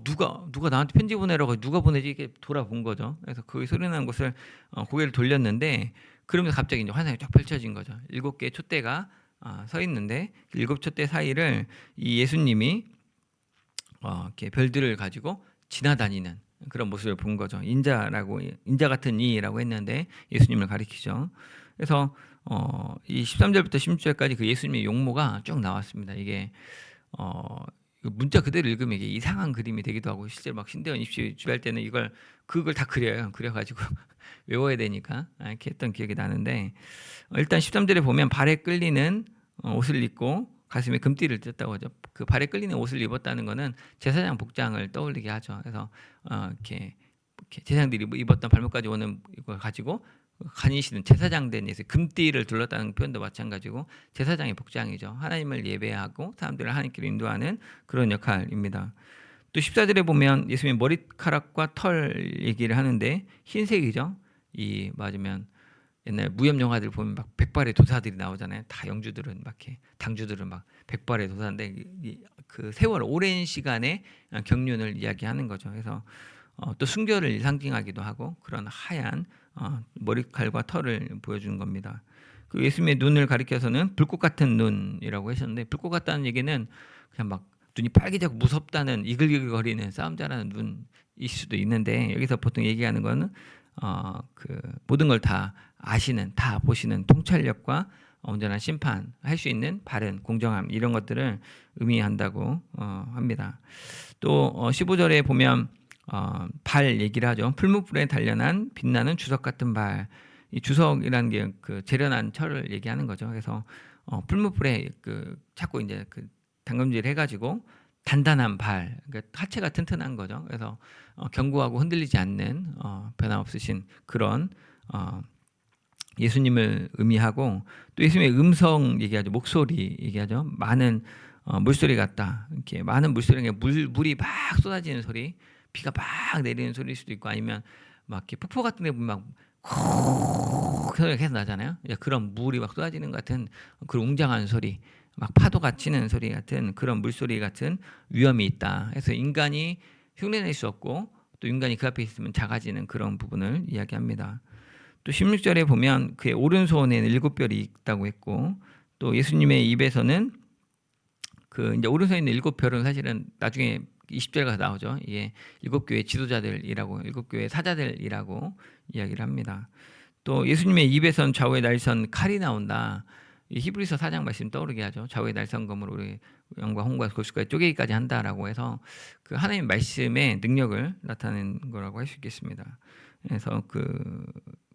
Speaker 1: 누가 나한테 편지 보내라고 누가 보내지 이렇게 돌아본 거죠. 그래서 그 소리 나는 곳을 고개를 돌렸는데 그러면서 갑자기 이제 환상이 쫙 펼쳐진 거죠. 7개의 촛대가 서 있는데 7 촛대 사이를 이 예수님이 이렇게 별들을 가지고 지나다니는 그런 모습을 본 거죠. 인자 같은 이라고 했는데 예수님을 가리키죠. 그래서 이 13절부터 16절까지 그 예수님의 용모가 쭉 나왔습니다. 이게 문자 그대로 읽으면 이게 이상한 그림이 되기도 하고 실제 막 신대원 입시 준비할 때는 그걸 다 그려가지고 외워야 되니까 이렇게 했던 기억이 나는데 일단 13절에 보면 발에 끌리는 옷을 입고 가슴에 금띠를 떴다고 하죠. 그 발에 끌리는 옷을 입었다는 거는 제사장 복장을 떠올리게 하죠. 그래서 이렇게 제사장들이 입었던 발목까지 오는 이걸 가지고 가니시는 제사장된 금띠를 둘렀다는 표현도 마찬가지고 제사장의 복장이죠. 하나님을 예배하고 사람들을 하나님께로 인도하는 그런 역할입니다. 또 14절에 보면 예수님의 머리카락과 털 얘기를 하는데 흰색이죠. 이 맞으면 옛날 무협 영화들 보면 막 백발의 도사들이 나오잖아요. 다 영주들은 막 이렇게 당주들은 막 백발의 도사인데 그 세월 오랜 시간의 경륜을 이야기하는 거죠. 그래서 또 순결을 상징하기도 하고 그런 하얀 머리칼과 털을 보여주는 겁니다. 그 예수님의 눈을 가리켜서는 불꽃 같은 눈이라고 하셨는데 불꽃 같다는 얘기는 그냥 막 눈이 빨개지고 무섭다는 이글이글거리는 싸움 잘하는 눈일 수도 있는데 여기서 보통 얘기하는 거는 그 모든 걸 다 아시는 다 보시는 통찰력과 온전한 심판할 수 있는 바른 공정함 이런 것들을 의미한다고 합니다. 또 15절에 보면 발 얘기를 하죠. 풀무불에 단련한 빛나는 주석 같은 발. 이 주석이라는 게 그 재련한 철을 얘기하는 거죠. 그래서 풀무불에 그 자꾸 이제 그 담금질 해가지고 단단한 발, 그러니까 하체가 튼튼한 거죠. 그래서 견고하고 흔들리지 않는 변함없으신 그런 예수님을 의미하고 또 예수님의 음성 얘기하죠. 목소리 얘기하죠. 많은 물소리 같다. 이렇게 많은 물소리가 물이 막 쏟아지는 소리. 비가 막 내리는 소리일 수도 있고 아니면 막 이렇게 폭포 같은 데 보면 막 소리가 계속 나잖아요. 그런 물이 막 쏟아지는 것 같은 그런 웅장한 소리, 막 파도가 치는 소리 같은 그런 물소리 같은 위험이 있다. 그래서 인간이 흉내낼 수 없고 또 인간이 그 앞에 있으면 작아지는 그런 부분을 이야기합니다. 또 16절에 보면 그의 오른손에는 7별이 있다고 했고, 또 예수님의 입에서는 그 이제 오른손에 있는 7별은 사실은 나중에 20절 가서 나오죠. 이게 7교회 지도자들이라고, 7교회 사자들이라고 이야기를 합니다. 또 예수님의 입에선 좌우의 날선 칼이 나온다. 이 히브리서 4장 말씀 떠오르게 하죠. 좌우의 날선 검으로 우리 영과 홍과 골수까지 쪼개기까지 한다라고 해서 그 하나님 말씀의 능력을 나타낸 거라고 할 수 있겠습니다. 그래서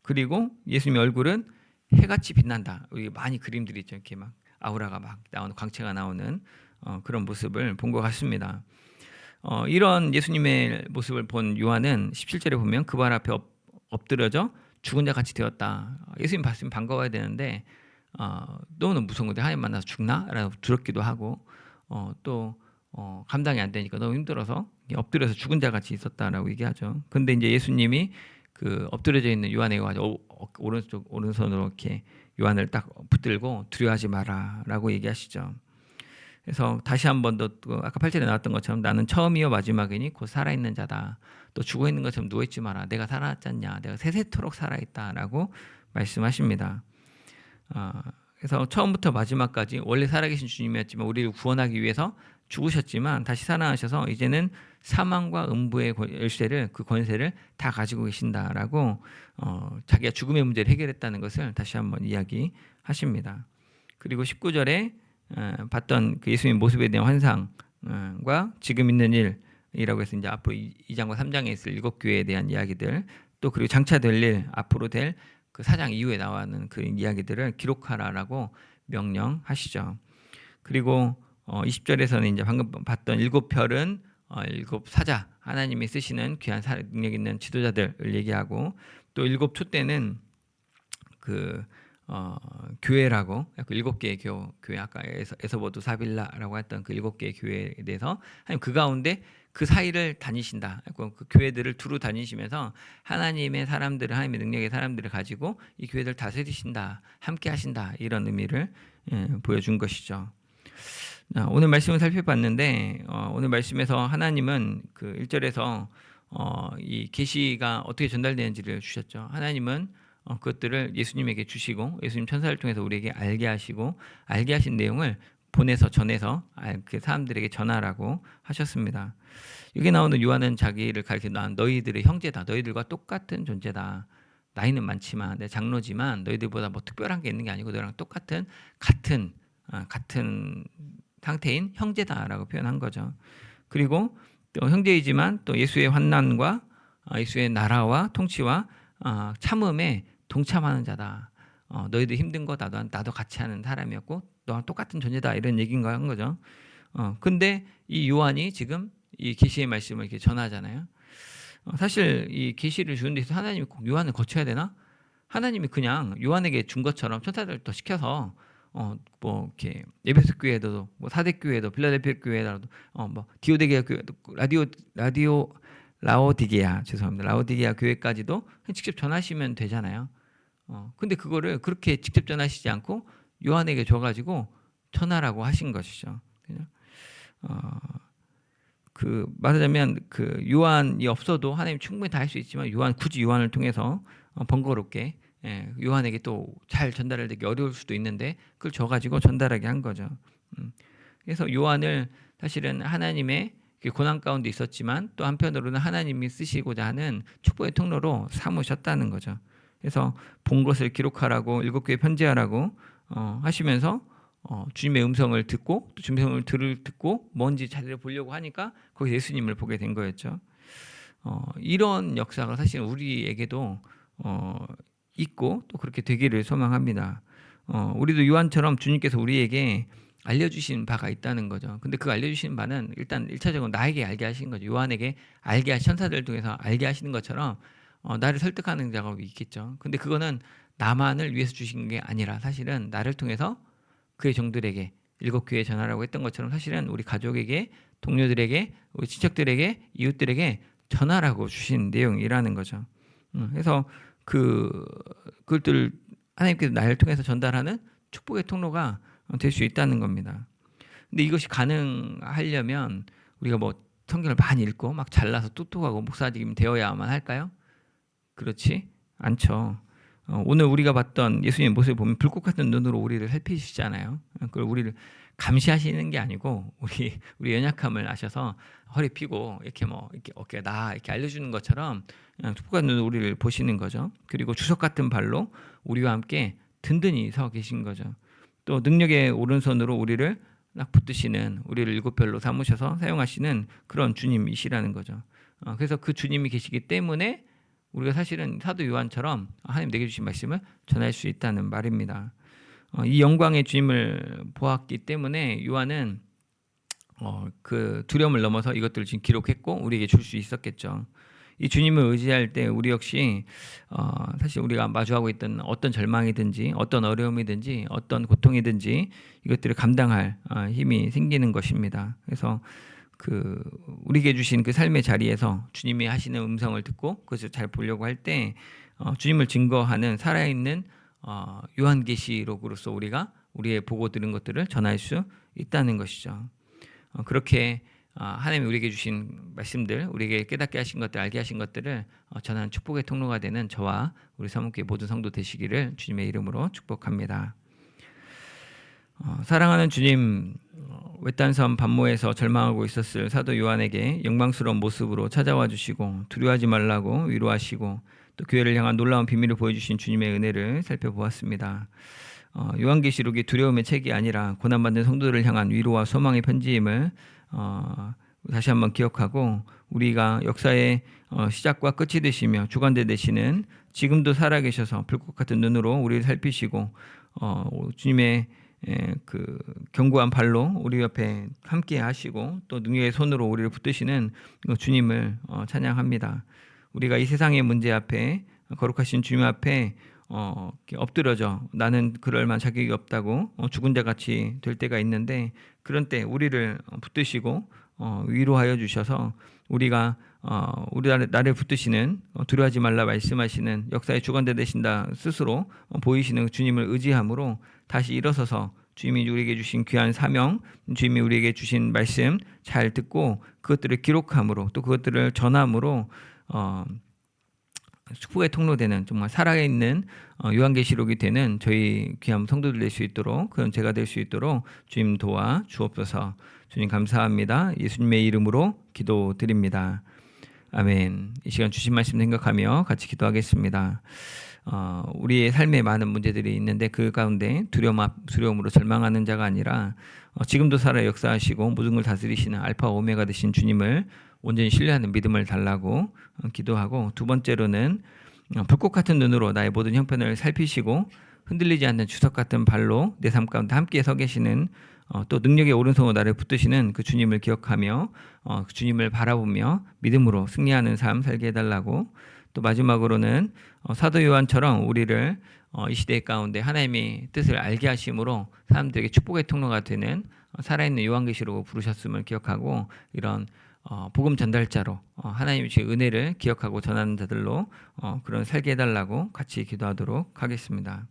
Speaker 1: 그리고 예수님의 얼굴은 해같이 빛난다. 우리 많이 그림들이 있죠. 이렇게 막 아우라가 막 나오는, 광채가 나오는 그런 모습을 본 것 같습니다. 이런 예수님의 모습을 본 요한은 17절에 보면 그 발 앞에 엎드려져 죽은 자 같이 되었다. 예수님 봤으면 반가워야 되는데 너무 무서운 건데 하나님 만나서 죽나? 라고 두렵기도 하고 또 감당이 안 되니까 너무 힘들어서 엎드려서 죽은 자 같이 있었다라고 얘기하죠. 근데 이제 예수님이 그 엎드려져 있는 요한에게 와서 오른손으로 이렇게 요한을 딱 붙들고 두려워하지 마라라고 얘기하시죠. 그래서 다시 한 번 더 아까 8절에 나왔던 것처럼 나는 처음이요 마지막이니 곧 살아있는 자다. 또 죽어있는 것처럼 누워있지 마라. 내가 살아났지 않냐. 내가 세세토록 살아있다라고 말씀하십니다. 그래서 처음부터 마지막까지 원래 살아계신 주님이었지만 우리를 구원하기 위해서 죽으셨지만 다시 살아나셔서 이제는 사망과 음부의 열쇠를, 그 권세를 다 가지고 계신다라고 자기가 죽음의 문제를 해결했다는 것을 다시 한번 이야기하십니다. 그리고 19절에 봤던 그 예수님 모습에 대한 환상과 지금 있는 일이라고 해서 이제 앞으로 2장과 3장에 있을 7교회에 대한 이야기들, 또 그리고 장차 될 일, 앞으로 될 그 4장 이후에 나오는 그 이야기들을 기록하라라고 명령하시죠. 그리고 20절에서는 이제 방금 봤던 7별은 7사자, 하나님이 쓰시는 귀한 능력 있는 지도자들을 얘기하고, 또 7초 때는 그 교회라고, 그 7개의 교회, 아까 에서보드 사빌라라고 했던 그 7개의 교회에 대해서 하나님 그 가운데 그 사이를 다니신다. 그 교회들을 두루 다니시면서 하나님의 사람들을, 하나님의 능력의 사람들을 가지고 이 교회들 다스리신다, 함께 하신다, 이런 의미를 보여준 것이죠. 오늘 말씀을 살펴봤는데 오늘 말씀에서 하나님은 그 1절에서 이 계시가 어떻게 전달되는지를 주셨죠. 하나님은 그것들을 예수님에게 주시고 예수님 천사를 통해서 우리에게 알게 하시고, 알게 하신 내용을 보내서 전해서 그 사람들에게 전하라고 하셨습니다. 여기 나오는 요한은 자기를 가리켜 너희들의 형제다. 너희들과 똑같은 존재다. 나이는 많지만 내 장로지만 너희들보다 뭐 특별한 게 있는 게 아니고 너랑 똑같은 같은 상태인 형제다라고 표현한 거죠. 그리고 또 형제이지만 또 예수의 환난과 예수의 나라와 통치와 참음에 동참하는 자다. 너희들 힘든 거 나도 같이 하는 사람이었고 너랑 똑같은 존재다, 이런 얘기인가 한 거죠. 근데 이 요한이 지금 이 계시의 말씀을 이렇게 전하잖아요. 사실 이 계시를 주는 데서 하나님이 꼭 요한을 거쳐야 되나? 하나님이 그냥 요한에게 준 것처럼 천사들도 시켜서 뭐 이렇게 에베소 교회에도, 뭐 사대 교회에도, 빌라델피아 교회에도, 뭐 디오데게아 교회도, 라오디게아 교회까지도 직접 전하시면 되잖아요. 근데 그거를 그렇게 직접 전하시지 않고 요한에게 줘가지고 전하라고 하신 것이죠. 그 말하자면 그 요한이 없어도 하나님 충분히 다 할 수 있지만 굳이 요한을 통해서 번거롭게 요한에게 또 잘 전달하기 어려울 수도 있는데 그걸 줘가지고 전달하게 한 거죠. 그래서 요한을 사실은 하나님의 고난 가운데 있었지만 또 한편으로는 하나님이 쓰시고자 하는 축복의 통로로 삼으셨다는 거죠. 그래서 본 것을 기록하라고, 7교회 편지하라고 하시면서 주님의 음성을 듣고 또 주님의 음성을 듣고 뭔지 자세히 보려고 하니까 거기서 예수님을 보게 된 거였죠. 이런 역사가 사실 우리에게도 있고 또 그렇게 되기를 소망합니다. 우리도 요한처럼 주님께서 우리에게 알려주신 바가 있다는 거죠. 근데 그 알려주신 바는 일단 1차적으로 나에게 알게 하신 거죠. 요한에게 알게 하신, 천사들을 통해서 알게 하시는 것처럼 나를 설득하는 작업이 있겠죠. 근데 그거는 나만을 위해서 주신 게 아니라 사실은 나를 통해서 그의 종들에게, 7교회에 전하라고 했던 것처럼 사실은 우리 가족에게, 동료들에게, 우리 친척들에게, 이웃들에게 전하라고 주신 내용이라는 거죠. 그래서 그것들 하나님께서 나를 통해서 전달하는 축복의 통로가 될 수 있다는 겁니다. 근데 이것이 가능하려면 우리가 뭐 성경을 많이 읽고 막 잘나서 똑똑하고 목사님이 되어야만 할까요? 그렇지 않죠. 오늘 우리가 봤던 예수님의 모습을 보면 불꽃 같은 눈으로 우리를 살피시잖아요. 그걸 우리를 감시하시는 게 아니고 우리 연약함을 아셔서 허리 펴고 이렇게 이렇게 어깨가 나 이렇게 알려주는 것처럼 그냥 불꽃 같은 눈으로 우리를 보시는 거죠. 그리고 주석 같은 발로 우리와 함께 든든히 서 계신 거죠. 또 능력의 오른손으로 우리를 딱 붙드시는, 우리를 일곱 별로 삼으셔서 사용하시는 그런 주님이시라는 거죠. 그래서 그 주님이 계시기 때문에 우리가 사실은 사도 요한처럼 하나님 내게 주신 말씀을 전할 수 있다는 말입니다. 이 영광의 주님을 보았기 때문에 요한은 그 두려움을 넘어서 이것들을 지금 기록했고 우리에게 줄 수 있었겠죠. 이 주님을 의지할 때 우리 역시 사실 우리가 마주하고 있던 어떤 절망이든지 어떤 어려움이든지 어떤 고통이든지 이것들을 감당할 힘이 생기는 것입니다. 그래서 그 우리에게 주신 그 삶의 자리에서 주님이 하시는 음성을 듣고 그것을 잘 보려고 할 때 주님을 증거하는 살아있는 요한계시록으로서 우리가 우리의 보고 들은 것들을 전할 수 있다는 것이죠. 그렇게 하나님이 우리에게 주신 말씀들, 우리에게 깨닫게 하신 것들, 알게 하신 것들을 전하는 축복의 통로가 되는 저와 우리 사목교회 모든 성도 되시기를 주님의 이름으로 축복합니다. 사랑하는 주님, 외딴 섬 반모에서 절망하고 있었을 사도 요한에게 영광스러운 모습으로 찾아와 주시고 두려워하지 말라고 위로하시고 또 교회를 향한 놀라운 비밀을 보여주신 주님의 은혜를 살펴보았습니다. 요한계시록이 두려움의 책이 아니라 고난받는 성도들을 향한 위로와 소망의 편지임을 다시 한번 기억하고 우리가 역사의 시작과 끝이 되시며 주관대 되시는 지금도 살아계셔서 불꽃 같은 눈으로 우리를 살피시고 주님의 그 견고한 발로 우리 옆에 함께 하시고 또 능력의 손으로 우리를 붙드시는 주님을 찬양합니다. 우리가 이 세상의 문제 앞에 거룩하신 주님 앞에 엎드려져 나는 그럴 만한 자격이 없다고 죽은 자 같이 될 때가 있는데 그런 때 우리를 붙드시고 위로하여 주셔서 우리가 우리 나를 붙드시는 두려워하지 말라 말씀하시는 역사의 주관대 되신다 스스로 보이시는 주님을 의지함으로 다시 일어서서 주님이 우리에게 주신 귀한 사명, 주님이 우리에게 주신 말씀 잘 듣고 그것들을 기록함으로 또 그것들을 전함으로 축복의 통로되는 정말 살아있는 요한계시록이 되는 저희 귀한 성도들 될 수 있도록 그런 제가 될 수 있도록 주님 도와 주옵소서. 주님 감사합니다. 예수님의 이름으로 기도드립니다. 아멘. 이 시간 주신 말씀 생각하며 같이 기도하겠습니다. 우리의 삶에 많은 문제들이 있는데 그 가운데 두려움으로 절망하는 자가 아니라 지금도 살아 역사하시고 모든 걸 다스리시는 알파 오메가 되신 주님을 온전히 신뢰하는 믿음을 달라고 기도하고 두 번째로는 불꽃 같은 눈으로 나의 모든 형편을 살피시고 흔들리지 않는 주석 같은 발로 내 삶 가운데 함께 서 계시는 또 능력의 오른손으로 나를 붙드시는 그 주님을 기억하며 그 주님을 바라보며 믿음으로 승리하는 삶 살게 해달라고 또 마지막으로는 사도 요한처럼 우리를 이 시대 가운데 하나님의 뜻을 알게 하심으로 사람들에게 축복의 통로가 되는 살아있는 요한계시록으로 부르셨음을 기억하고 이런 복음 전달자로 하나님의 은혜를 기억하고 전하는 자들로 그런 살게 해달라고 같이 기도하도록 하겠습니다.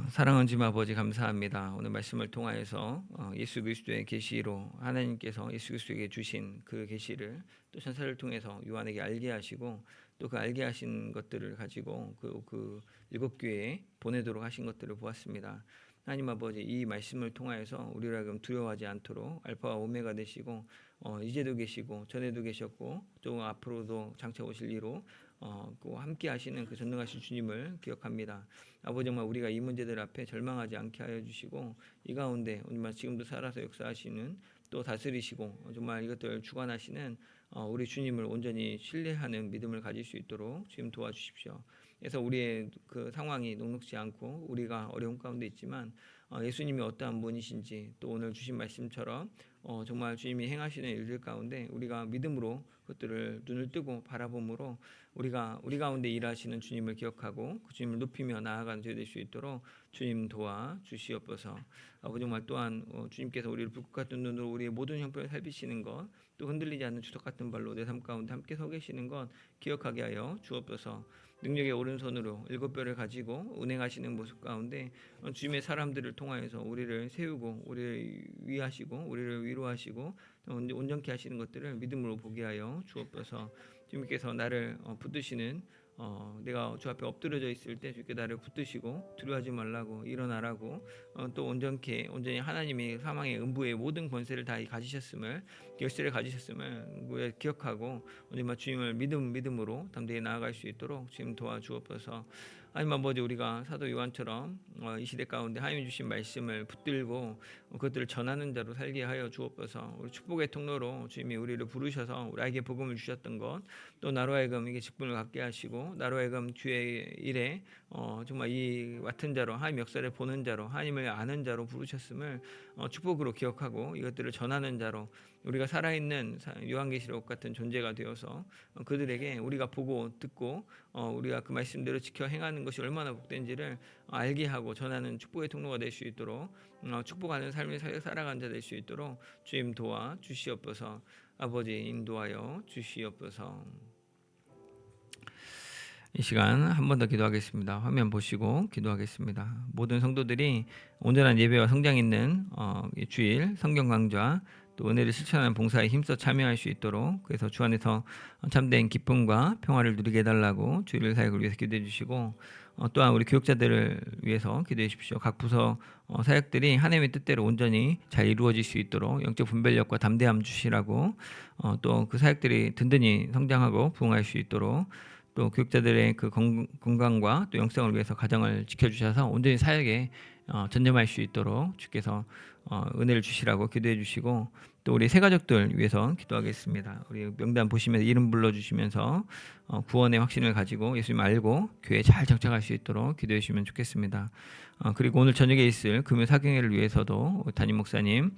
Speaker 1: 사랑하는 주님 아버지 감사합니다. 오늘 말씀을 통하여서 예수 그리스도의 계시로 하나님께서 예수 그리스도에게 주신 그 계시를 또 전사를 통해서 요한에게 알게 하시고 또 그 알게 하신 것들을 가지고 그 일곱 교회에 보내도록 하신 것들을 보았습니다. 하나님 아버지 이 말씀을 통하여서 우리를 하여금 두려워하지 않도록 알파와 오메가 되시고 이제도 계시고 전에도 계셨고 또 앞으로도 장차 오실 이로 함께 하시는 그 전능하신 주님을 기억합니다. 아버지 정말 우리가 이 문제들 앞에 절망하지 않게 하여 주시고 이 가운데 정말 지금도 살아서 역사하시는 또 다스리시고 정말 이것들을 주관하시는 우리 주님을 온전히 신뢰하는 믿음을 가질 수 있도록 주님 도와주십시오. 그래서 우리의 그 상황이 녹록지 않고 우리가 어려운 가운데 있지만 예수님이 어떠한 분이신지 또 오늘 주신 말씀처럼 정말 주님이 행하시는 일들 가운데 우리가 믿음으로 그것들을 눈을 뜨고 바라봄으로 우리가 우리 가운데 일하시는 주님을 기억하고 그 주님을 높이며 나아가는 저희 될 수 있도록 주님 도와 주시옵소서. 아버지 정말 또한 주님께서 우리를 불꽃 같은 눈으로 우리의 모든 형편을 살피시는 것 또 흔들리지 않는 주석 같은 발로 내 삶 가운데 함께 서 계시는 것 기억하게 하여 주옵소서. 능력의 오른손으로 일곱 뼈를 가지고 운행하시는 모습 가운데 주님의 사람들을 통하여서 우리를 세우고 우리를 위하시고 우리를 위로하시고 온전케 하시는 것들을 믿음으로 보게 하여 주옵소서. 주님께서 나를 붙드시는 내가 주 앞에 엎드려져 있을 때 주께 나를 붙드시고 두려워하지 말라고 일어나라고 또 온전히 하나님이 사망의 음부의 모든 권세를 다 가지셨음을 열쇠를 가지셨음을 기억하고 오늘 주님을 믿음으로 담대히 나아갈 수 있도록 주님 도와주옵소서. 하나님 아버지, 우리가 사도 요한처럼 이 시대 가운데 하나님 주신 말씀을 붙들고 그것들을 전하는 자로 살게 하여 주옵소서. 우리 축복의 통로로 주님이 우리를 부르셔서 우리에게 복음을 주셨던 것, 또 나로 하여금 이게 직분을 갖게 하시고 나로 하여금 주의 일에 정말 이 맡은 자로 하나님 역사를 보는 자로 하나님을 아는 자로 부르셨음을 축복으로 기억하고 이것들을 전하는 자로 우리가 살아있는 요한계시록 같은 존재가 되어서 그들에게 우리가 보고 듣고 우리가 그 말씀대로 지켜 행하는 것이 얼마나 복된지를 알게 하고 전하는 축복의 통로가 될 수 있도록 축복하는 삶을 살아가는 자 될 수 있도록 주님 도와 주시옵소서. 아버지 인도하여 주시옵소서. 이 시간 한 번 더 기도하겠습니다. 화면 보시고 기도하겠습니다. 모든 성도들이 온전한 예배와 성장 있는 이 주일 성경 강좌 또 은혜를 실천하는 봉사에 힘써 참여할 수 있도록, 그래서 주 안에서 참된 기쁨과 평화를 누리게 해달라고 주일 사역을 위해서 기도해 주시고, 또한 우리 교육자들을 위해서 기도해 주십시오. 각 부서 사역들이 하나님의 뜻대로 온전히 잘 이루어질 수 있도록 영적 분별력과 담대함 주시라고, 또 그 사역들이 든든히 성장하고 부흥할 수 있도록, 또 교육자들의 그 건강과 또 영성을 위해서 가정을 지켜주셔서 온전히 사역에 전념할 수 있도록 주께서 은혜를 주시라고 기도해 주시고, 또 우리 새 가족들 위해서 기도하겠습니다. 우리 명단 보시면서 이름 불러주시면서 구원의 확신을 가지고 예수님 알고 교회에 잘 정착할 수 있도록 기도해 주시면 좋겠습니다. 그리고 오늘 저녁에 있을 금요 사경회를 위해서도 담임 목사님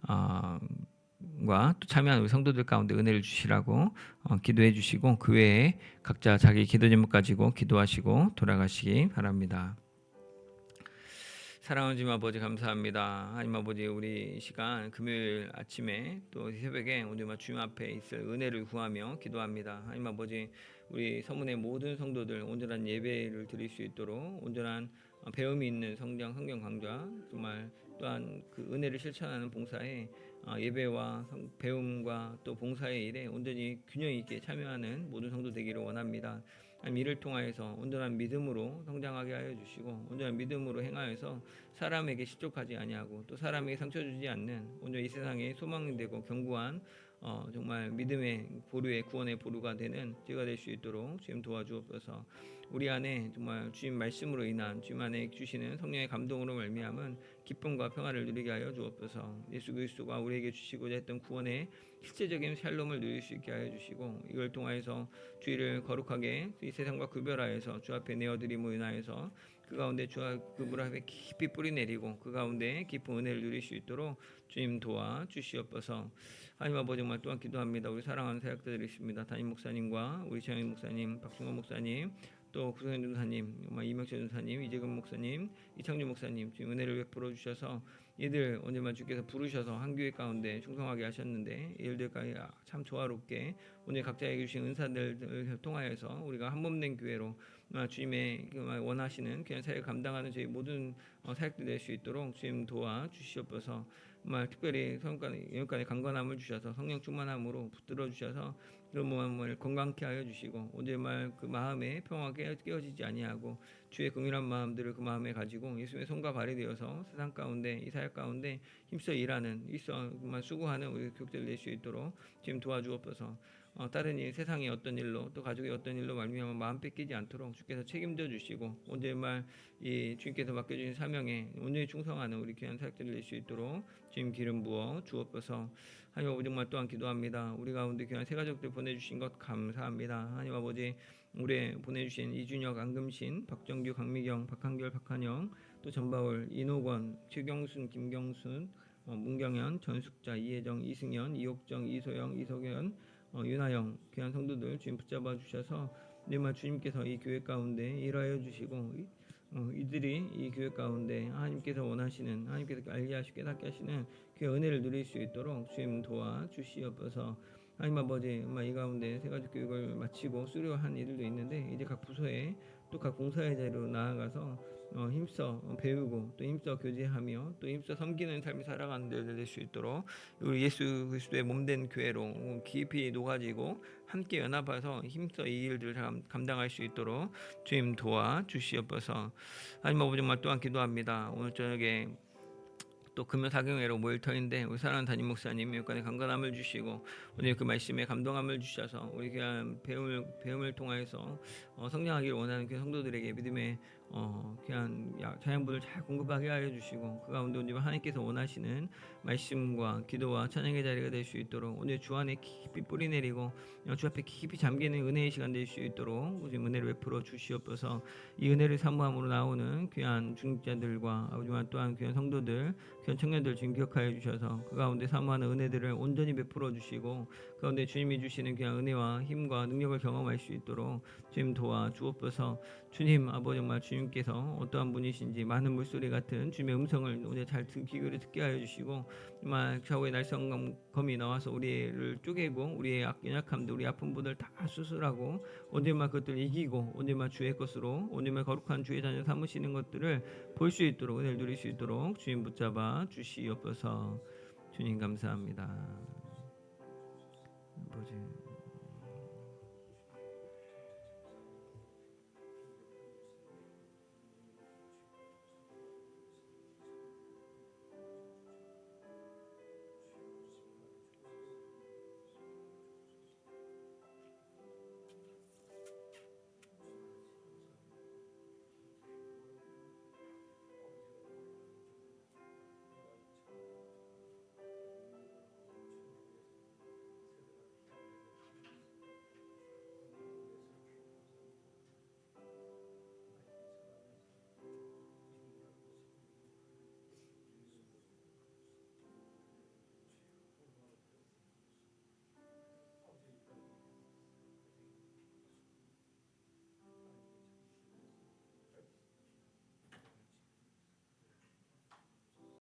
Speaker 1: 또 참여한 우리 성도들 가운데 은혜를 주시라고 기도해 주시고, 그 외에 각자 자기 기도 제목 가지고 기도하시고 돌아가시기 바랍니다. 사랑하는 주님 아버지, 감사합니다. 하나님 아버지, 우리 이 시간 금요일 아침에 또 새벽에 오늘 주님 앞에 있을 은혜를 구하며 기도합니다. 하나님 아버지, 우리 서문의 모든 성도들 온전한 예배를 드릴 수 있도록 온전한 배움이 있는 성경 강좌, 정말 또한 그 은혜를 실천하는 봉사에 예배와 배움과 또 봉사의 일에 온전히 균형 있게 참여하는 모든 성도 되기를 원합니다. 이를 통하여서 온전한 믿음으로 성장하게 하여 주시고, 온전한 믿음으로 행하여서 사람에게 실족하지 아니하고 또 사람에게 상처 주지 않는 온전히 이 세상에 소망이 되고 견고한 정말 믿음의 보루의 구원의 보루가 되는 제가 될 수 있도록 주님 도와주옵소서. 우리 안에 정말 주님 말씀으로 인한 주님 안에 주시는 성령의 감동으로 말미암은 기쁨과 평화를 누리게 하여 주옵소서. 예수 그리스도가 우리에게 주시고자 했던 구원의 실제적인 샬롬을 누릴 수 있게 하여 주시고, 이걸 통하여서 주의를 거룩하게 이 세상과 구별하여서 주 앞에 내어드림으로 인하여서 그 가운데 주와 그물 앞에 깊이 뿌리 내리고 그 가운데 깊은 은혜를 누릴 수 있도록 주님 도와 주시옵소서. 하나님 아버지, 정말 또한 기도합니다. 우리 사랑하는 사역자들이 있습니다. 담임 목사님과 우리 최영희 목사님, 박승원 목사님, 또 구성현 전사님, 이명철 전사님, 이재근 목사님, 이창준 목사님, 주님 은혜를 베풀어 주셔서 이들 오늘만 주께서 부르셔서 한 교회 가운데 충성하게 하셨는데, 이들까지 참 조화롭게 오늘 각자에게 주신 은사들을 통하여서 우리가 한 몸된 교회로 주님의 원하시는 그냥 사역 감당하는 저희 모든 사역들 될 수 있도록 주님 도와 주시옵소서. 정말 특별히 영육간의 강건함을 주셔서 성령 충만함으로 붙들어 주셔서 그 몸을 건강케 하여 주시고, 오늘 그 마음에 평화가 깨어지지 아니하고 주의 긍휼한 마음들을 그 마음에 가지고 예수님의 손과 발이 되어서 세상 가운데 이 사역 가운데 힘써 일하는 정말 수고하는 우리 교육들 낼 수 있도록 지금 도와주옵소서. 다른 일, 세상의 어떤 일로 또 가족의 어떤 일로 말미암아 마음 뺏기지 않도록 주께서 책임져 주시고, 오늘 이 주님께서 맡겨주신 사명에 온전히 충성하는 우리 귀한 사역들을 낼 수 있도록 주님 기름 부어 주옵소서. 하나님 아버지, 정말 또한 기도합니다. 우리 가운데 귀한 새 가족들 보내주신 것 감사합니다. 하나님 아버지, 우리 보내주신 이준혁, 안금신, 박정규, 강미경, 박한결, 박한영, 또 전바울, 이노건, 최경순, 김경순, 문경현, 전숙자, 이혜정, 이승현, 이옥정, 이소영, 이석연, 윤하영, 귀한 성도들 주님 붙잡아 주셔서 정말 주님께서 이 교회 가운데 일하여 주시고, 이들이 이 교회 가운데 하나님께서 원하시는, 하나님께서 알게 하시고 깨닫게 하시는 그 은혜를 누릴 수 있도록 주님 도와 주시옵소서. 하나님 아버지, 이 가운데 세 가지 교육을 마치고 수료한 이들도 있는데, 이제 각 부서에 또 각 봉사의 자리로 나아가서 힘써 배우고 또 힘써 교제하며 또 힘써 섬기는 삶을 살아가는 데들 될 수 있도록 우리 예수 그리스도의 몸된 교회로 깊이 녹아지고 함께 연합해서 힘써 이 일들을 감당할 수 있도록 주님 도와 주시옵소서. 하나님 아버지 정말 또한 기도합니다. 오늘 저녁에 또 금요 사경회로 모일 터인데 우리 사랑하는 담임 목사님 여건에 강건함을 주시고 오늘 그 말씀에 감동함을 주셔서 우리 귀한 배움을 통하여서 성장하기를 원하는 그 성도들에게 믿음의 귀한 자양분을 잘 공급하게 하여 주시고 그 가운데 오늘 하나님께서 원하시는 말씀과 기도와 찬양의 자리가 될 수 있도록 오늘 주 안에 깊이 뿌리 내리고 주 앞에 깊이 잠기는 은혜의 시간 될 수 있도록 우리 은혜를 베풀어 주시옵소서. 이 은혜를 사모함으로 나오는 귀한 중직자들과 아버지와 또한 귀한 성도들 귀한 청년들 주님 기억하여 주셔서 그 가운데 사모하는 은혜들을 온전히 베풀어 주시고 그 가운데 주님이 주시는 귀한 은혜와 힘과 능력을 경험할 수 있도록 주님 도와 주옵소서. 주님 아버지 정말 주님께서 어떠한 분이신지 많은 물소리 같은 주님의 음성을 오늘 잘 귀를 듣게 하여 주시고 정말 좌우의 날성검이 나와서 우리를 쪼개고 우리의 연약함들 우리 아픔들을 다 수술하고 언제만 그것들을 이기고 언제만 주의 것으로 언제만 거룩한 주의 자녀 삼으시는 것들을 볼 수 있도록 은혜를 누릴 수 있도록 주님 붙잡아 주시옵소서. 주님 감사합니다. 아버지